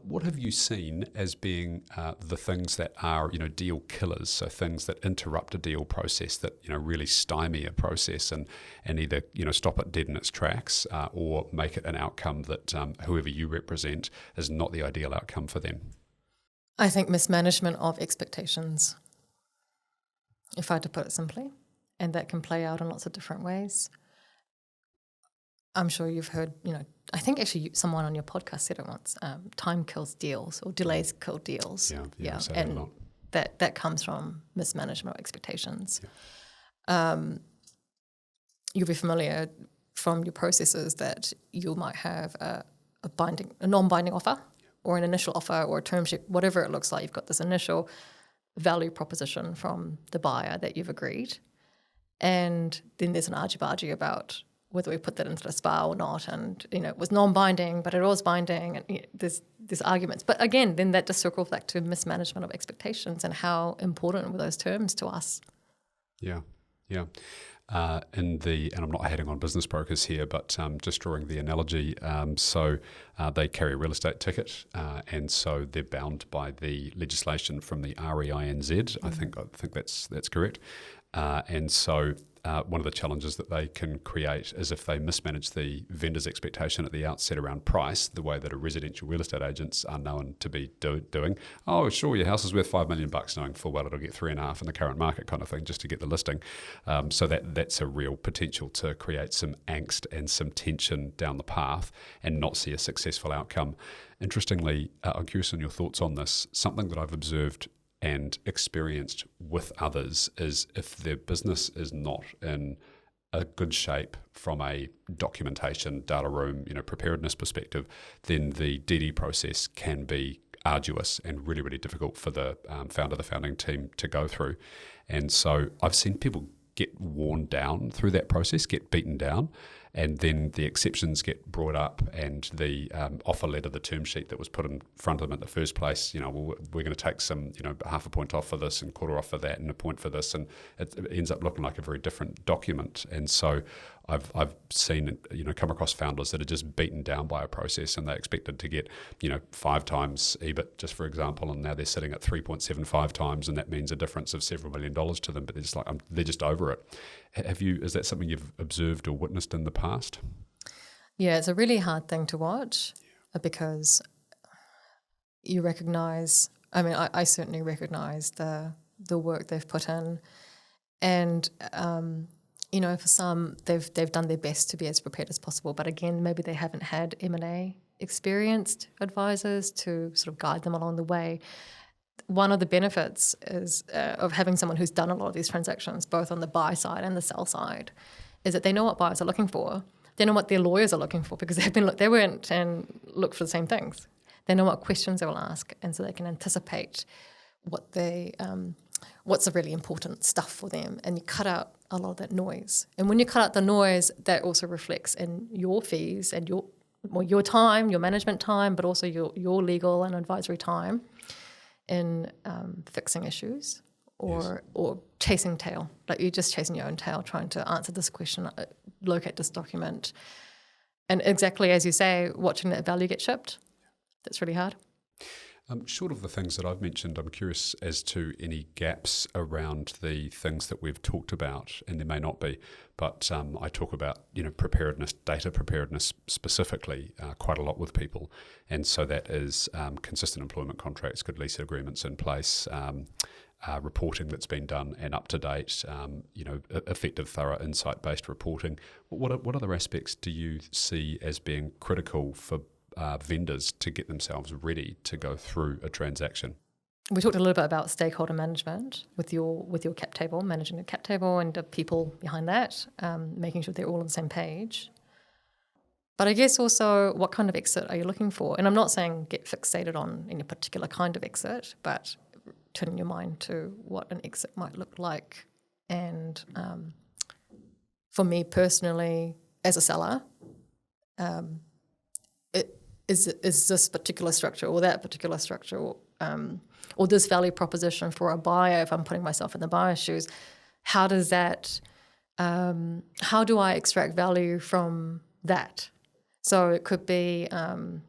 What have you seen as being the things that are, deal killers? So things that interrupt a deal process, that, really stymie a process and either, stop it dead in its tracks or make it an outcome that whoever you represent is not the ideal outcome for them. I think mismanagement of expectations, if I had to put it simply, and that can play out in lots of different ways. I'm sure you've heard, I think actually someone on your podcast said it once, time kills deals, or delays kill deals. Yeah. And that comes from mismanagement of expectations. Yeah. You'll be familiar from your processes that you might have a non-binding offer, or an initial offer, or a term sheet, whatever it looks like. You've got this initial value proposition from the buyer that you've agreed, and then there's an argy-bargy about whether we put that into the SPA or not, and it was non-binding, but it was binding, and there's arguments. But again, then that just circles back to mismanagement of expectations and how important were those terms to us. Yeah. And I'm not hating on business brokers here, but just drawing the analogy. So they carry a real estate ticket, and so they're bound by the legislation from the REINZ. Mm-hmm. I think that's correct. And so one of the challenges that they can create is if they mismanage the vendor's expectation at the outset around price, the way that a residential real estate agents are known to be doing. Oh, sure, your house is worth $5 million, knowing full well it'll get 3.5 in the current market, kind of thing, just to get the listing. So that's a real potential to create some angst and some tension down the path and not see a successful outcome. Interestingly, I'm curious on your thoughts on this. Something that I've observed and experienced with others is if their business is not in a good shape from a documentation, data room, preparedness perspective, then the DD process can be arduous and really, really difficult for the founding team to go through. And so I've seen people get worn down through that process, get beaten down, and then the exceptions get brought up, and the offer letter, the term sheet that was put in front of them in the first place, we're going to take some, half a point off for this and quarter off for that and a point for this, and it ends up looking like a very different document. And so I've seen, come across founders that are just beaten down by a process, and they expected to get, 5 times EBIT, just for example, and now they're sitting at 3.75 times, and that means a difference of several $1 million to them, but they're just they're just over it. Is that something you've observed or witnessed in the past? Yeah, it's a really hard thing to watch because you recognise, I mean, I certainly recognise the work they've put in. And, for some, they've done their best to be as prepared as possible. But again, maybe they haven't had M&A experienced advisors to sort of guide them along the way. One of the benefits is of having someone who's done a lot of these transactions, both on the buy side and the sell side, is that they know what buyers are looking for. They know what their lawyers are looking for because they went and looked for the same things. They know what questions they will ask, and so they can anticipate what's the really important stuff for them, and you cut out a lot of that noise. And when you cut out the noise, that also reflects in your fees and your time, your management time, but also your legal and advisory time in fixing issues or chasing tail. Like you're just chasing your own tail, trying to answer this question, locate this document. And exactly as you say, watching that value get shipped, that's really hard. Short of the things that I've mentioned, I'm curious as to any gaps around the things that we've talked about, and there may not be, but I talk about preparedness, data preparedness specifically quite a lot with people, and so that is consistent employment contracts, good lease agreements in place, reporting that's been done and up to date, effective, thorough, insight-based reporting. What other aspects do you see as being critical for vendors to get themselves ready to go through a transaction? We talked a little bit about stakeholder management with your cap table, managing the cap table and the people behind that, making sure they're all on the same page. But I guess also, what kind of exit are you looking for? And I'm not saying get fixated on any particular kind of exit, but turning your mind to what an exit might look like. And for me personally, as a seller, is this particular structure or that particular structure or this value proposition for a buyer, if I'm putting myself in the buyer's shoes, how do I extract value from that? So it could be how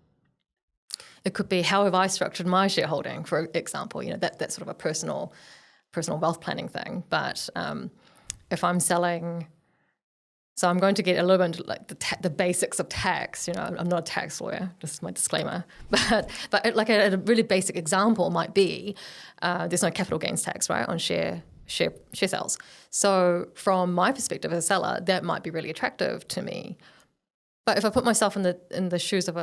have I structured my shareholding, for example, that's sort of a personal wealth planning thing. But if I'm selling, so I'm going to get a little bit into like the basics of tax. I'm not a tax lawyer, just my disclaimer. But like a really basic example might be there's no capital gains tax, right, on share sales. So from my perspective as a seller, that might be really attractive to me. But if I put myself in the shoes of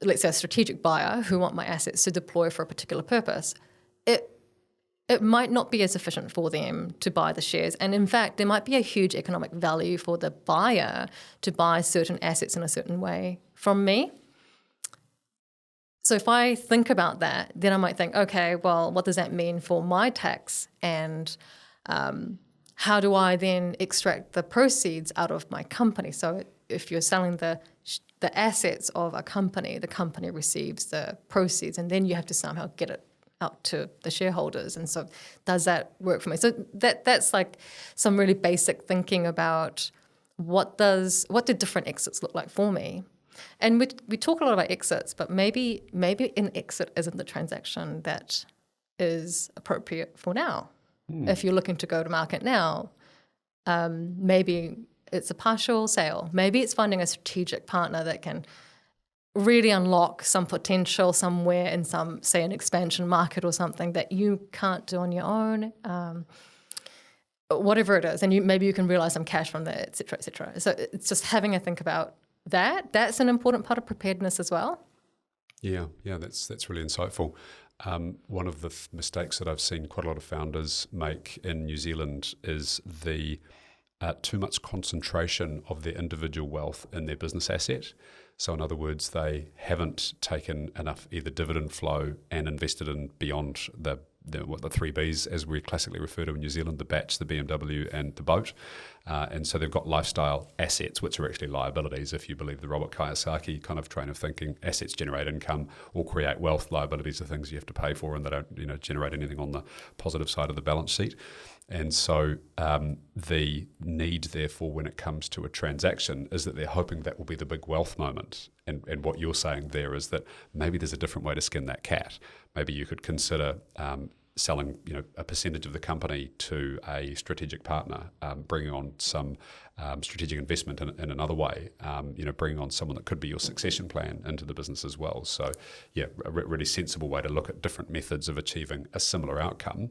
let's say a strategic buyer who want my assets to deploy for a particular purpose, it might not be as efficient for them to buy the shares. And in fact, there might be a huge economic value for the buyer to buy certain assets in a certain way from me. So if I think about that, then I might think, okay, well, what does that mean for my tax? And how do I then extract the proceeds out of my company? So if you're selling the assets of a company, the company receives the proceeds, and then you have to somehow get it out to the shareholders. And so does that work for me? So that's like some really basic thinking about what do different exits look like for me? And we talk a lot about exits, but maybe an exit isn't the transaction that is appropriate for now. If you're looking to go to market now, maybe it's a partial sale. Maybe it's finding a strategic partner that can really unlock some potential somewhere in say an expansion market or something that you can't do on your own, whatever it is. And maybe you can realize some cash from that, et cetera, et cetera. So it's just having a think about that. That's an important part of preparedness as well. Yeah, that's really insightful. One of the mistakes that I've seen quite a lot of founders make in New Zealand is the too much concentration of their individual wealth in their business asset. So in other words, they haven't taken enough either dividend flow and invested in beyond the 3 Bs, as we classically refer to in New Zealand, the batch, the BMW and the boat. And so they've got lifestyle assets, which are actually liabilities, if you believe the Robert Kiyosaki kind of train of thinking. Assets generate income or create wealth. Liabilities are things you have to pay for, and they don't generate anything on the positive side of the balance sheet. And so the need, therefore, when it comes to a transaction is that they're hoping that will be the big wealth moment. And what you're saying there is that maybe there's a different way to skin that cat. Maybe you could consider selling a percentage of the company to a strategic partner, bringing on some strategic investment in another way, bringing on someone that could be your succession plan into the business as well. So, yeah, a really sensible way to look at different methods of achieving a similar outcome,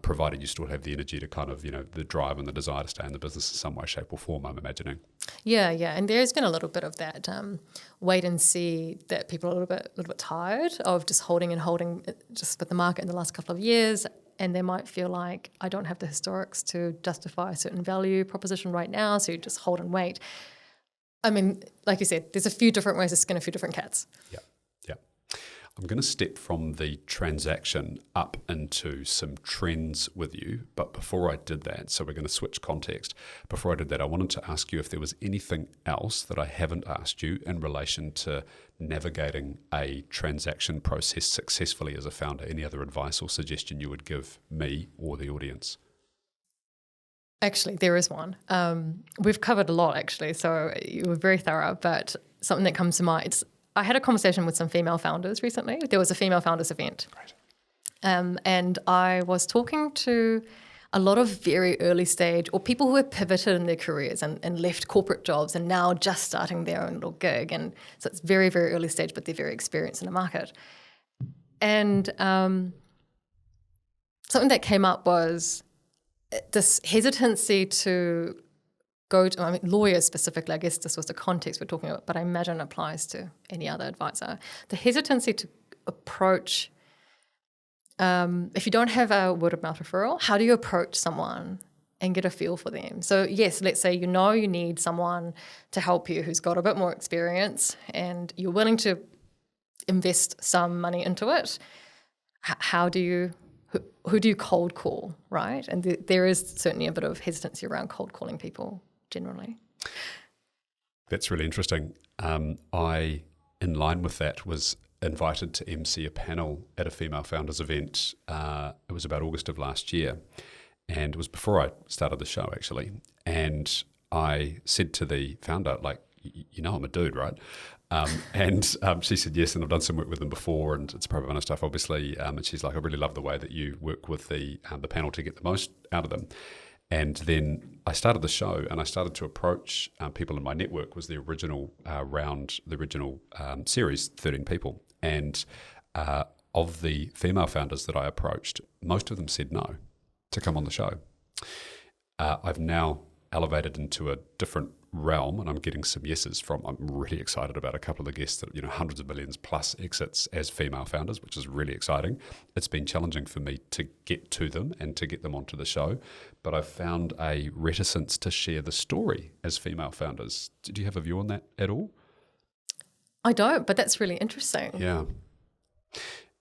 provided you still have the energy to kind of, the drive and the desire to stay in the business in some way, shape or form, I'm imagining. Yeah. And there's been a little bit of that wait and see that people are a little bit tired of just holding just with the market in the last couple of years. And they might feel like, I don't have the historics to justify a certain value proposition right now, so you just hold and wait. I mean, like you said, there's a few different ways to skin a few different cats. Yeah. I'm going to step from the transaction up into some trends with you. But before I did that, so we're going to switch context. Before I did that, I wanted to ask you if there was anything else that I haven't asked you in relation to navigating a transaction process successfully as a founder. Any other advice or suggestion you would give me or the audience? Actually, there is one. We've covered a lot, actually, so you were very thorough, but something that comes to mind, I had a conversation with some female founders recently. There was a female founders event. Great. And I was talking to a lot of very early stage or people who have pivoted in their careers and left corporate jobs and now just starting their own little gig. And so it's very, very early stage, but they're very experienced in the market. And something that came up was this hesitancy to go to, lawyers specifically, I guess this was the context we're talking about, but I imagine it applies to any other advisor. The hesitancy to approach, if you don't have a word of mouth referral, how do you approach someone and get a feel for them? So yes, let's say you need someone to help you who's got a bit more experience and you're willing to invest some money into it. Who do you cold call, right? And there is certainly a bit of hesitancy around cold calling people generally. That's really interesting. I, in line with that, was invited to MC a panel at a female founders event. It was about August of last year, and it was before I started the show, actually. And I said to the founder, like, I'm a dude, right? And she said yes, and I've done some work with them before, and it's pro bono stuff, obviously. And she's like, I really love the way that you work with the panel to get the most out of them. And then I started the show, and I started to approach people in my network. Was the original series, 13 people, and of the female founders that I approached, most of them said no to come on the show. I've now elevated into a different realm, and I'm getting some yeses from. I'm really excited about a couple of the guests that hundreds of millions plus exits as female founders, which is really exciting. It's been challenging for me to get to them and to get them onto the show, but I've found a reticence to share the story as female founders. Did you have a view on that at all? I don't, but that's really interesting. Yeah.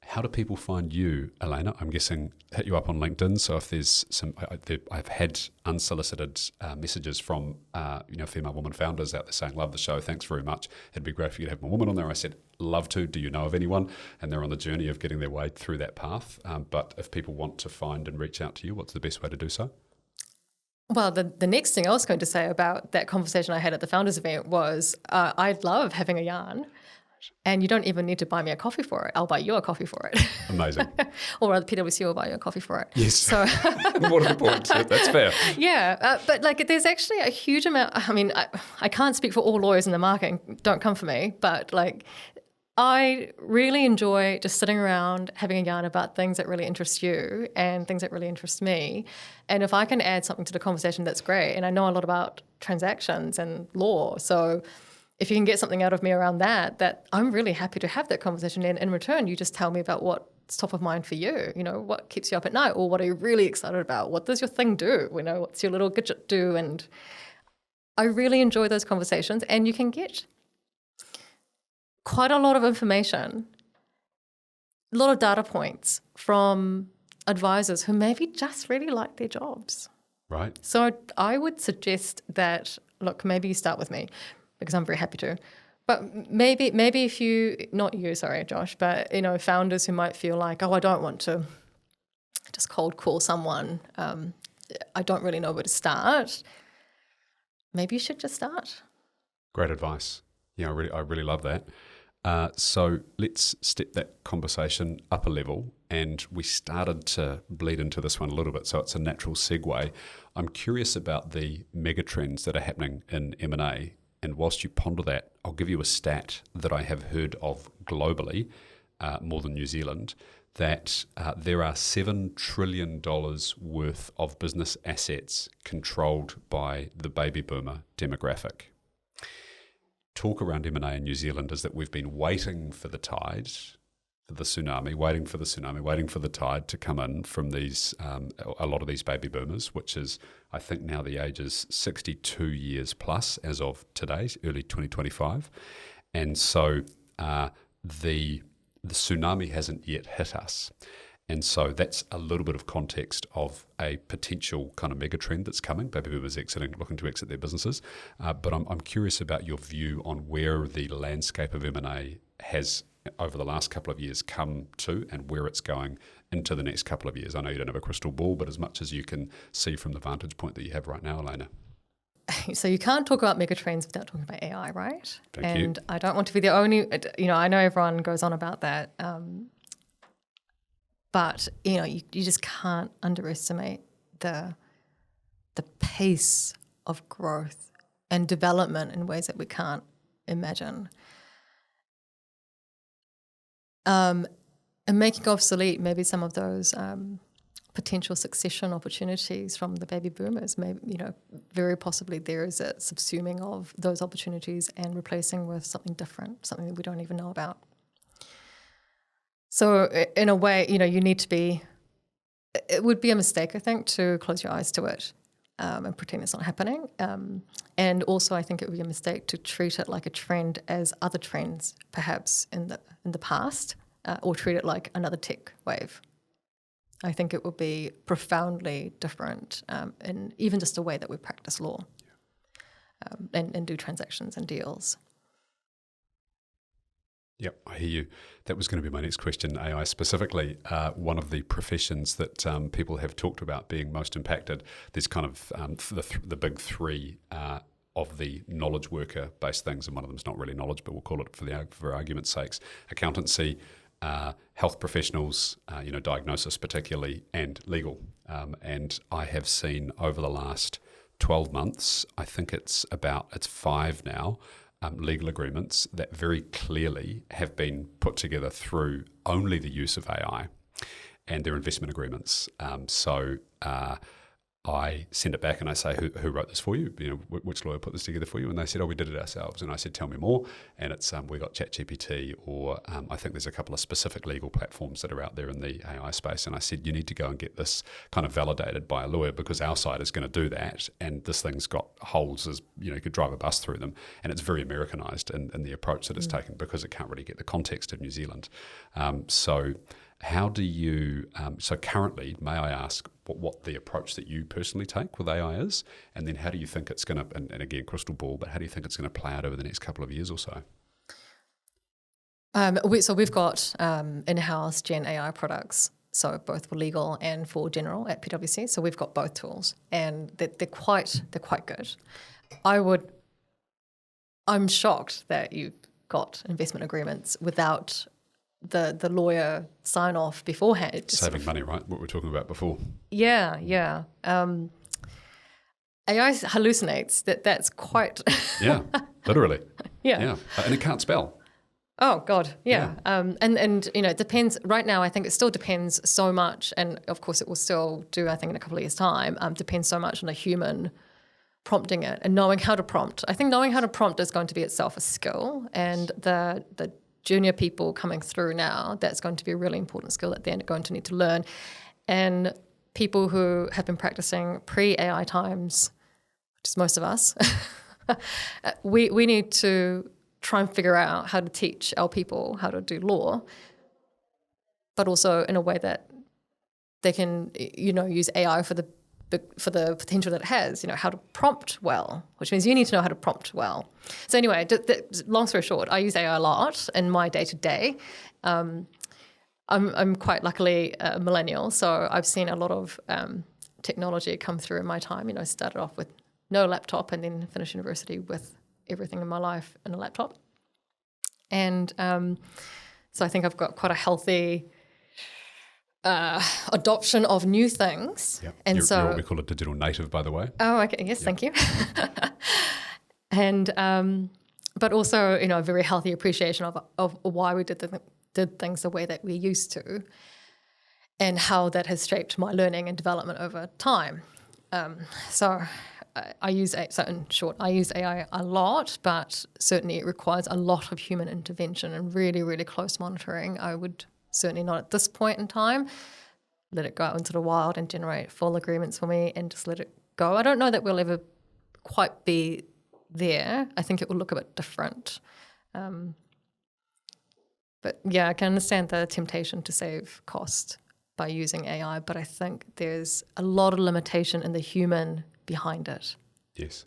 How do people find you, Elena? I'm guessing hit you up on LinkedIn. So if there's some, I've had unsolicited messages from female woman founders out there saying, love the show, thanks very much. It'd be great for you to have more women on there. I said, love to. Do you know of anyone? And they're on the journey of getting their way through that path. But if people want to find and reach out to you, what's the best way to do so? Well, the next thing I was going to say about that conversation I had at the founders event was I love having a yarn. And you don't even need to buy me a coffee for it. I'll buy you a coffee for it. Amazing. Or rather, PwC will buy you a coffee for it. Yes. So what a point. That's fair. Yeah. But there's actually a huge amount. I can't speak for all lawyers in the market. Don't come for me. But I really enjoy just sitting around having a yarn about things that really interest you and things that really interest me. And if I can add something to the conversation, that's great. And I know a lot about transactions and law. So if you can get something out of me around that I'm really happy to have that conversation. And in return, you just tell me about what's top of mind for you. What keeps you up at night, or what are you really excited about? What does your thing do? What's your little gadget do? And I really enjoy those conversations, and you can get quite a lot of information, a lot of data points from advisors who maybe just really like their jobs. Right. So I would suggest that, look, maybe you start with me, because I'm very happy to. But maybe if you, not you, sorry, Josh, but, founders who might feel like, I don't want to just cold call someone. I don't really know where to start. Maybe you should just start. Great advice. Yeah, I really love that. So let's step that conversation up a level and we started to bleed into this one a little bit, so it's a natural segue. I'm curious about the megatrends that are happening in M&A, and whilst you ponder that, I'll give you a stat that I have heard of globally, more than New Zealand, that there are $7 trillion worth of business assets controlled by the baby boomer demographic. Talk around M&A in New Zealand is that we've been waiting for the tide, for the tsunami, waiting for the tide to come in from these a lot of these baby boomers, which is, I think now the age is 62 years plus as of today, early 2025. And so the tsunami hasn't yet hit us. And so that's a little bit of context of a potential kind of mega trend that's coming, baby boomers looking to exit their businesses. But I'm curious about your view on where the landscape of M&A has, over the last couple of years, come to and where it's going into the next couple of years. I know you don't have a crystal ball, but as much as you can see from the vantage point that you have right now, Elena. So you can't talk about megatrends without talking about AI, right? Thank you. I don't want to be the only, I know everyone goes on about that, but, you just can't underestimate the pace of growth and development in ways that we can't imagine. And making obsolete maybe some of those potential succession opportunities from the baby boomers. Maybe, very possibly there is a subsuming of those opportunities and replacing with something different, something that we don't even know about. So in a way, you need to be, it would be a mistake, I think, to close your eyes to it and pretend it's not happening. And also I think it would be a mistake to treat it like a trend as other trends perhaps in the past, or treat it like another tech wave. I think it would be profoundly different in even just the way that we practice law and do transactions and deals. Yep, I hear you. That was going to be my next question, AI specifically. One of the professions that people have talked about being most impacted, there's kind of the big three of the knowledge worker-based things, and one of them is not really knowledge, but we'll call it for argument's sakes, accountancy, health professionals, diagnosis particularly, and legal. And I have seen over the last 12 months, I think it's 5 now, legal agreements that very clearly have been put together through only the use of AI, and they're investment agreements. So I send it back and I say, who wrote this for you? Which lawyer put this together for you? And they said, we did it ourselves. And I said, tell me more. And it's we got ChatGPT, or I think there's a couple of specific legal platforms that are out there in the AI space. And I said, you need to go and get this kind of validated by a lawyer, because our side is going to do that. And this thing's got holes as, you could drive a bus through them. And it's very Americanized in the approach that it's taken, because it can't really get the context of New Zealand. So how do you, so currently, may I ask what the approach that you personally take with AI is, and then how do you think it's going to, and again, crystal ball, but how do you think it's going to play out over the next couple of years or so? So we've got in-house Gen AI products, so both for legal and for general at PwC. So we've got both tools, and they're quite good. I'm shocked that you've got investment agreements without the lawyer sign off beforehand. Saving money, right? What we were talking about before. Yeah. AI hallucinates. That's quite. Yeah, literally. Yeah. And it can't spell. Oh God, yeah. And it depends. Right now, I think it still depends so much, and of course, it will still do. I think in a couple of years' time, depends so much on a human prompting it and knowing how to prompt. I think knowing how to prompt is going to be itself a skill, and the junior people coming through now, that's going to be a really important skill that they're going to need to learn. And people who have been practicing pre-AI times, which is most of us, we need to try and figure out how to teach our people how to do law, but also in a way that they can, use AI for the potential that it has, how to prompt well, which means you need to know how to prompt well. So anyway, long story short, I use AI a lot in my day-to-day. I'm quite luckily a millennial, so I've seen a lot of technology come through in my time. I started off with no laptop and then finished university with everything in my life in a laptop. And so I think I've got quite a healthy adoption of new things. Yep. And You're what we call a digital native, by the way. Oh, okay. Yes, thank you. And but also, a very healthy appreciation of why we did things the way that we used to, and how that has shaped my learning and development over time. So in short, I use AI a lot, but certainly it requires a lot of human intervention and really, really close monitoring. I would certainly not at this point in time let it go out into the wild and generate full agreements for me and just let it go. I don't know that we'll ever quite be there. I think it will look a bit different. But yeah, I can understand the temptation to save cost by using AI, but I think there's a lot of limitation in the human behind it. Yes.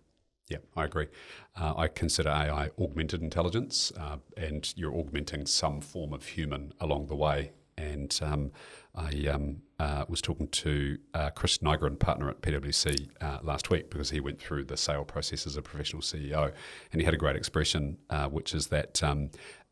Yeah, I agree. I consider AI augmented intelligence, and you're augmenting some form of human along the way. And I was talking to Chris Nygren, partner at PwC, last week, because he went through the sale process as a professional CEO, and he had a great expression, which is that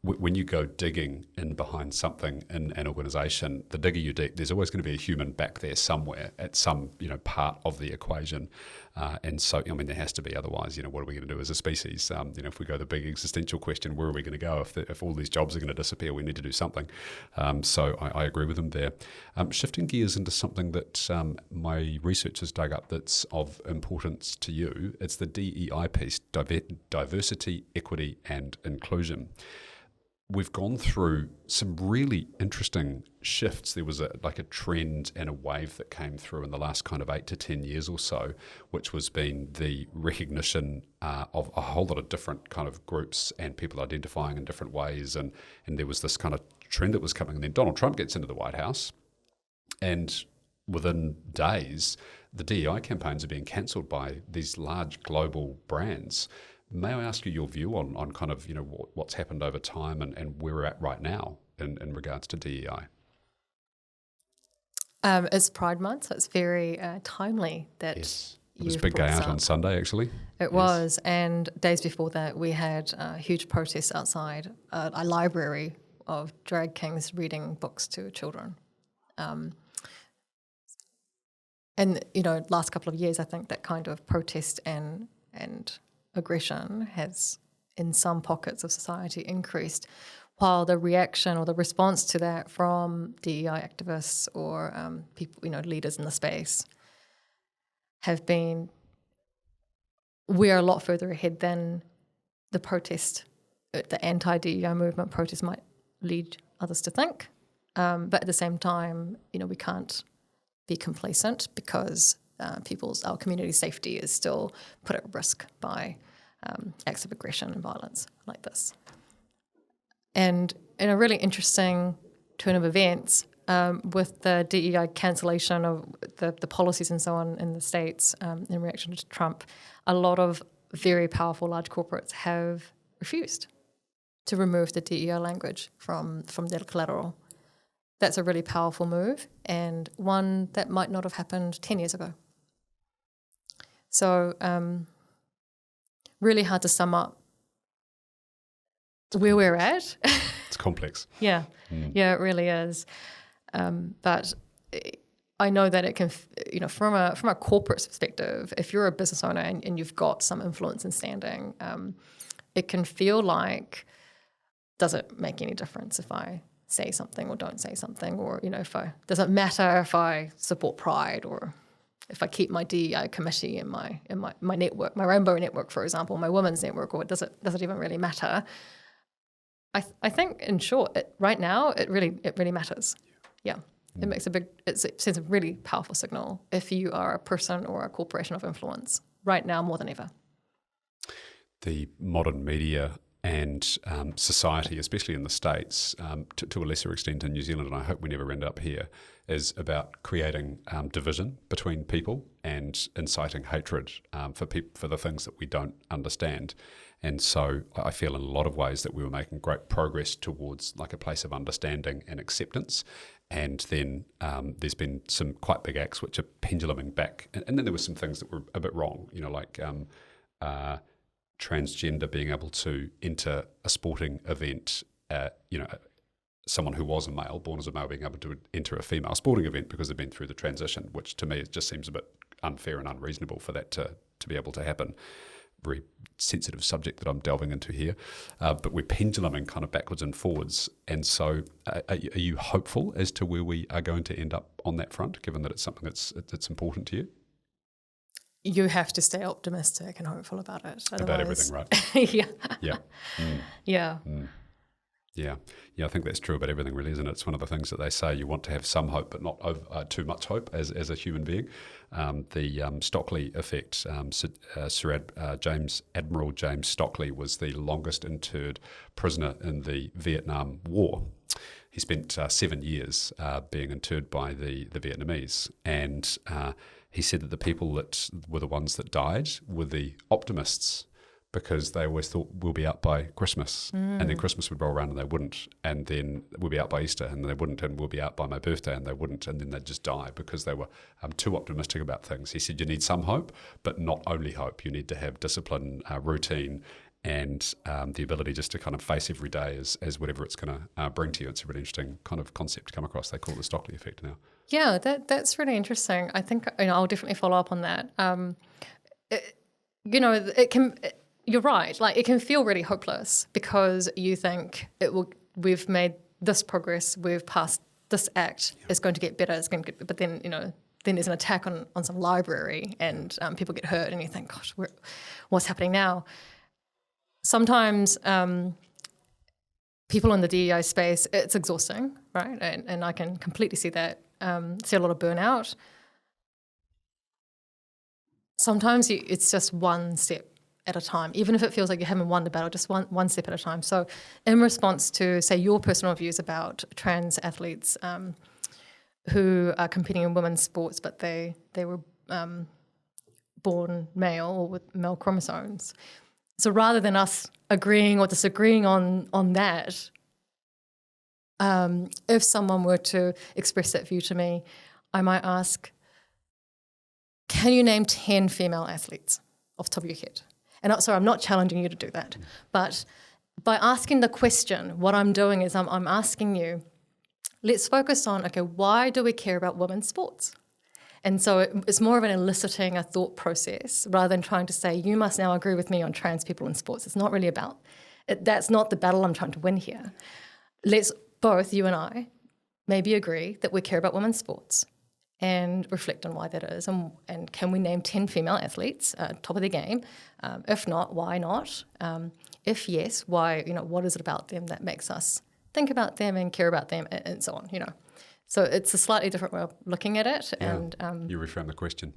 when you go digging in behind something in an organisation, the digger you dig, there's always going to be a human back there somewhere at some part of the equation, and so there has to be. Otherwise, what are we going to do as a species? If we go the big existential question, where are we going to go if all these jobs are going to disappear? We need to do something. So I agree with him there. Shifting gears into something that my research has dug up that's of importance to you, it's the DEI piece: diversity, equity, and inclusion. We've gone through some really interesting shifts. There was a trend and a wave that came through in the last kind of 8 to 10 years or so, which was been the recognition of a whole lot of different kind of groups and people identifying in different ways. And there was this kind of trend that was coming. And then Donald Trump gets into the White House, and within days, the DEI campaigns are being cancelled by these large global brands. May I ask you your view on kind of, what's happened over time and where we're at right now in regards to DEI? It's Pride Month, so it's very timely that Yes. It was a big day out on Sunday, actually. It was, and days before that we had huge protests outside a library of drag kings reading books to children. And, last couple of years, I think that kind of protest and aggression has, in some pockets of society, increased, while the reaction or the response to that from DEI activists or people, leaders in the space, have been, we're a lot further ahead than the protest, the anti-DEI movement protest might lead others to think. But at the same time, we can't be complacent, because our community safety is still put at risk by acts of aggression and violence like this. And in a really interesting turn of events, with the DEI cancellation of the policies and so on in the States in reaction to Trump, a lot of very powerful large corporates have refused to remove the DEI language from their collateral. That's a really powerful move, and one that might not have happened 10 years ago. So really hard to sum up where we're at. It's complex. Yeah, it really is. But I know that it can, from a corporate perspective, if you're a business owner and you've got some influence and standing, it can feel like, does it make any difference if I say something or don't say something, or does it matter if I support Pride, or if I keep my DEI committee in my network, my rainbow network, for example, my women's network, or does it even really matter? I think, in short, right now it really matters. Yeah, it sends a really powerful signal if you are a person or a corporation of influence right now more than ever. The modern media and society, especially in the States, to a lesser extent in New Zealand, and I hope we never end up here, is about creating division between people and inciting hatred for the things that we don't understand. And so I feel in a lot of ways that we were making great progress towards like a place of understanding and acceptance. And then there's been some quite big acts which are penduluming back. And then there were some things that were a bit wrong, like transgender being able to enter a sporting event, someone who was a male, born as a male, being able to enter a female sporting event because they've been through the transition, which to me it just seems a bit unfair and unreasonable for that to be able to happen. Very sensitive subject that I'm delving into here, but we're penduluming kind of backwards and forwards. And so are you hopeful as to where we are going to end up on that front, given that it's something that's important to you? You have to stay optimistic and hopeful about it. About everything, right? Yeah. Yeah. Yeah. Yeah, I think that's true about everything, really, isn't it? It's one of the things that they say you want to have some hope, but not too much hope as a human being. The Stockley effect. Admiral James Stockley was the longest interred prisoner in the Vietnam War. He spent 7 years being interred by the Vietnamese, and he said that the people that were the ones that died were the optimists, because they always thought we'll be out by Christmas, and then Christmas would roll around and they wouldn't, and then we'll be out by Easter and they wouldn't, and we'll be out by my birthday and they wouldn't, and then they'd just die because they were too optimistic about things. He said you need some hope, but not only hope. You need to have discipline, routine, and the ability just to kind of face every day as whatever it's going to bring to you. It's a really interesting kind of concept to come across. They call it the Stockley effect now. Yeah, that's really interesting. I think I'll definitely follow up on that. It can. You're right. Like, it can feel really hopeless because you think we've made this progress, we've passed this act, it's going to get better, but then, then there's an attack on some library and people get hurt and you think, gosh, what's happening now? Sometimes people in the DEI space, it's exhausting, right? And I can completely see that, see a lot of burnout. Sometimes it's just one step at a time, even if it feels like you haven't won the battle, just one step at a time. So in response to, say, your personal views about trans athletes who are competing in women's sports, but they were born male or with male chromosomes. So rather than us agreeing or disagreeing on that, if someone were to express that view to me, I might ask, can you name 10 female athletes off the top of your head? And sorry, I'm not challenging you to do that. But by asking the question, what I'm doing is I'm asking you, let's focus on, okay, why do we care about women's sports? And so it's more of an eliciting a thought process rather than trying to say, you must now agree with me on trans people in sports. It's not really about it. That's not the battle I'm trying to win here. Let's both, you and I, maybe agree that we care about women's sports and reflect on why that is. And can we name 10 female athletes, top of the game? If not, why not? If yes, why? What is it about them that makes us think about them and care about them, and so on? So it's a slightly different way of looking at it. Yeah. And you reframe the question.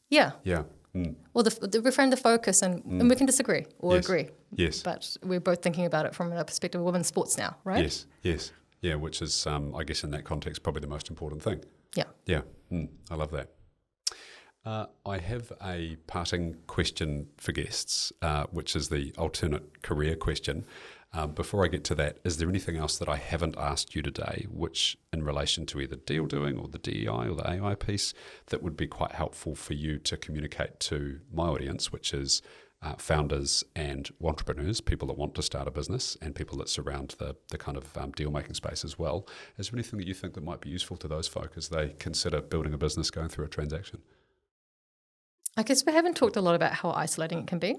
Yeah. Yeah. Mm. Well, reframe the focus, and we can disagree or agree. Yes. But we're both thinking about it from a perspective of women's sports now, right? Yes. Yeah, which is, I guess, in that context, probably the most important thing. Yeah. Yeah. I love that. I have a parting question for guests, which is the alternate career question. Before I get to that, is there anything else that I haven't asked you today, which in relation to either deal doing or the DEI or the AI piece, that would be quite helpful for you to communicate to my audience, which is founders and entrepreneurs, people that want to start a business and people that surround the kind of deal-making space as well? Is there anything that you think that might be useful to those folk as they consider building a business, going through a transaction? I guess we haven't talked a lot about how isolating it can be.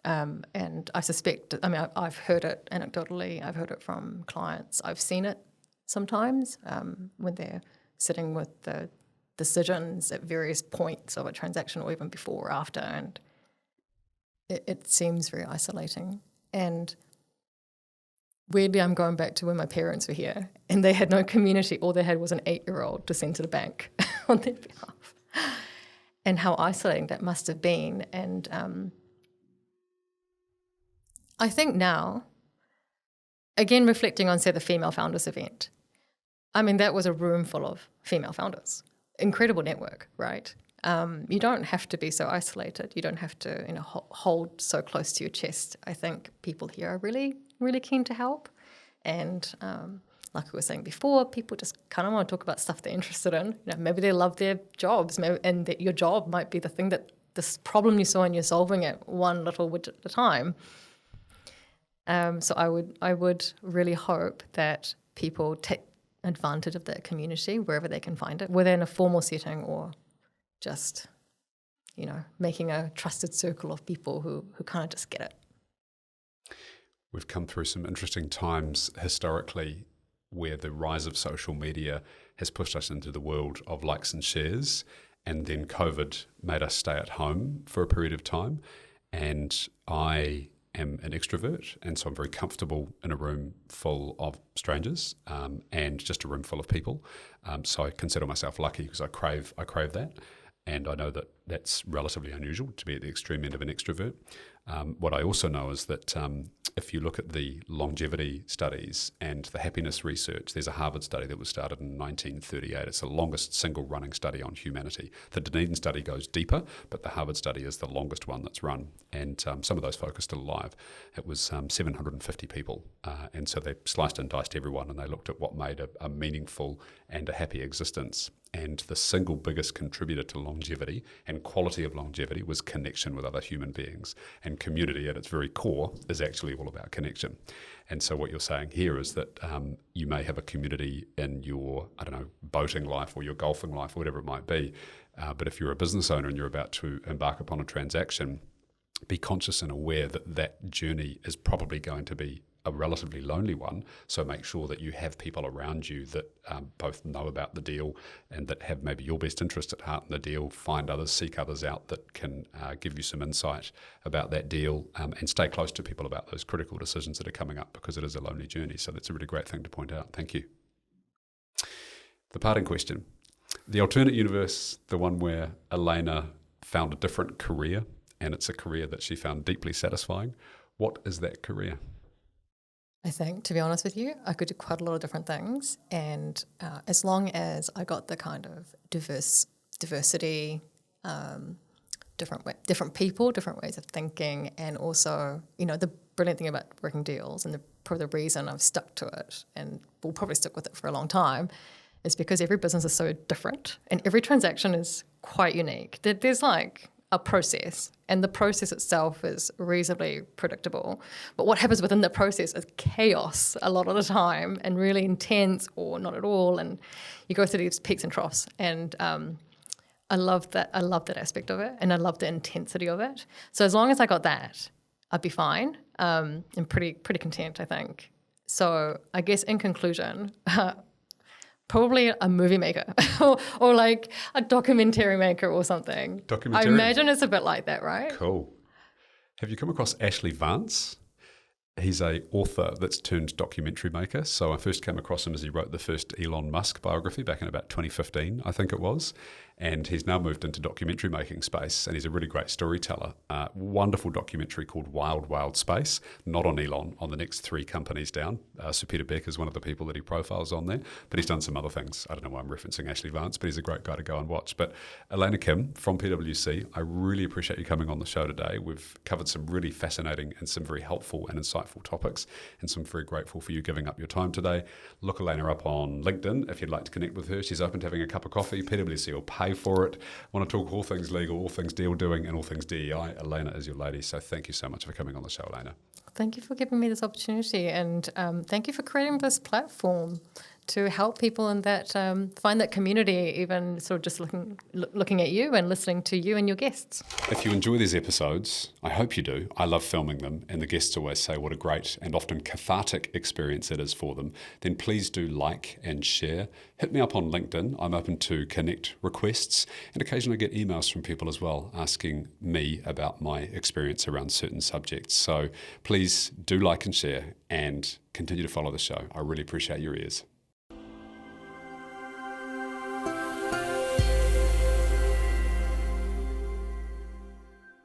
And I suspect, I've heard it anecdotally, I've heard it from clients, I've seen it sometimes when they're sitting with the decisions at various points of a transaction or even before or after, and it seems very isolating. And weirdly, I'm going back to when my parents were here and they had no community. All they had was an 8-year-old to send to the bank on their behalf. And how isolating that must have been. And I think now, again, reflecting on, say, the Female Founders event, that was a room full of female founders. Incredible network, right? You don't have to be so isolated. You don't have to, hold so close to your chest. I think people here are really, really keen to help. And like we were saying before, people just kind of want to talk about stuff they're interested in. Maybe they love their jobs, and that your job might be the thing that this problem you saw and you're solving it one little widget at a time. So I would really hope that people take advantage of that community wherever they can find it, whether in a formal setting or just, making a trusted circle of people who kind of just get it. We've come through some interesting times historically where the rise of social media has pushed us into the world of likes and shares, and then COVID made us stay at home for a period of time. And I am an extrovert, and so I'm very comfortable in a room full of strangers and just a room full of people. So I consider myself lucky because I crave that. And I know that that's relatively unusual to be at the extreme end of an extrovert. What I also know is that if you look at the longevity studies and the happiness research, there's a Harvard study that was started in 1938. It's the longest single running study on humanity. The Dunedin study goes deeper, but the Harvard study is the longest one that's run. And some of those folk are still alive. It was 750 people. And so they sliced and diced everyone, and they looked at what made a meaningful and a happy existence. And the single biggest contributor to longevity and quality of longevity was connection with other human beings. And community at its very core is actually all about connection. And so what you're saying here is that you may have a community in your, boating life or your golfing life or whatever it might be. But if you're a business owner and you're about to embark upon a transaction, be conscious and aware that that journey is probably going to be a relatively lonely one, so make sure that you have people around you that both know about the deal and that have maybe your best interest at heart in the deal. Find others, seek others out that can give you some insight about that deal, and stay close to people about those critical decisions that are coming up, because it is a lonely journey. So that's a really great thing to point out. Thank you. The parting question. The alternate universe, the one where Elena found a different career, and it's a career that she found deeply satisfying. What is that career? I think, to be honest with you, I could do quite a lot of different things, and as long as I got the kind of diversity, different people, different ways of thinking, and also, the brilliant thing about working deals, and the reason I've stuck to it, and will probably stick with it for a long time, is because every business is so different, and every transaction is quite unique. There's like a process, and the process itself is reasonably predictable. But what happens within the process is chaos a lot of the time, and really intense or not at all. And you go through these peaks and troughs. And I love that aspect of it, and I love the intensity of it. So as long as I got that, I'd be fine, and pretty content, I think. So I guess in conclusion, probably a movie maker or like a documentary maker or something. I imagine it's a bit like that, right? Cool. Have you come across Ashley Vance? He's a author that's turned documentary maker. So I first came across him as he wrote the first Elon Musk biography back in about 2015, I think it was. And he's now moved into documentary making space, and he's a really great storyteller. Wonderful documentary called Wild, Wild Space, not on Elon, on the next 3 companies down. Sir Peter Beck is one of the people that he profiles on there, but he's done some other things. I don't know why I'm referencing Ashley Vance, but he's a great guy to go and watch. But Elena Kim from PwC, I really appreciate you coming on the show today. We've covered some really fascinating and some very helpful and insightful topics, and so I'm very grateful for you giving up your time today. Look Elena up on LinkedIn if you'd like to connect with her. She's open to having a cup of coffee. PwC will pay for it. Want to talk all things legal, all things deal doing, and all things DEI. Elena is your lady. So thank you so much for coming on the show, Elena. Thank you for giving me this opportunity, and thank you for creating this platform to help people in that find that community, even sort of just looking at you and listening to you and your guests. If you enjoy these episodes, I hope you do. I love filming them, and the guests always say what a great and often cathartic experience it is for them. Then please do like and share. Hit me up on LinkedIn. I'm open to connect requests, and occasionally get emails from people as well asking me about my experience around certain subjects. So please do like and share, and continue to follow the show. I really appreciate your ears.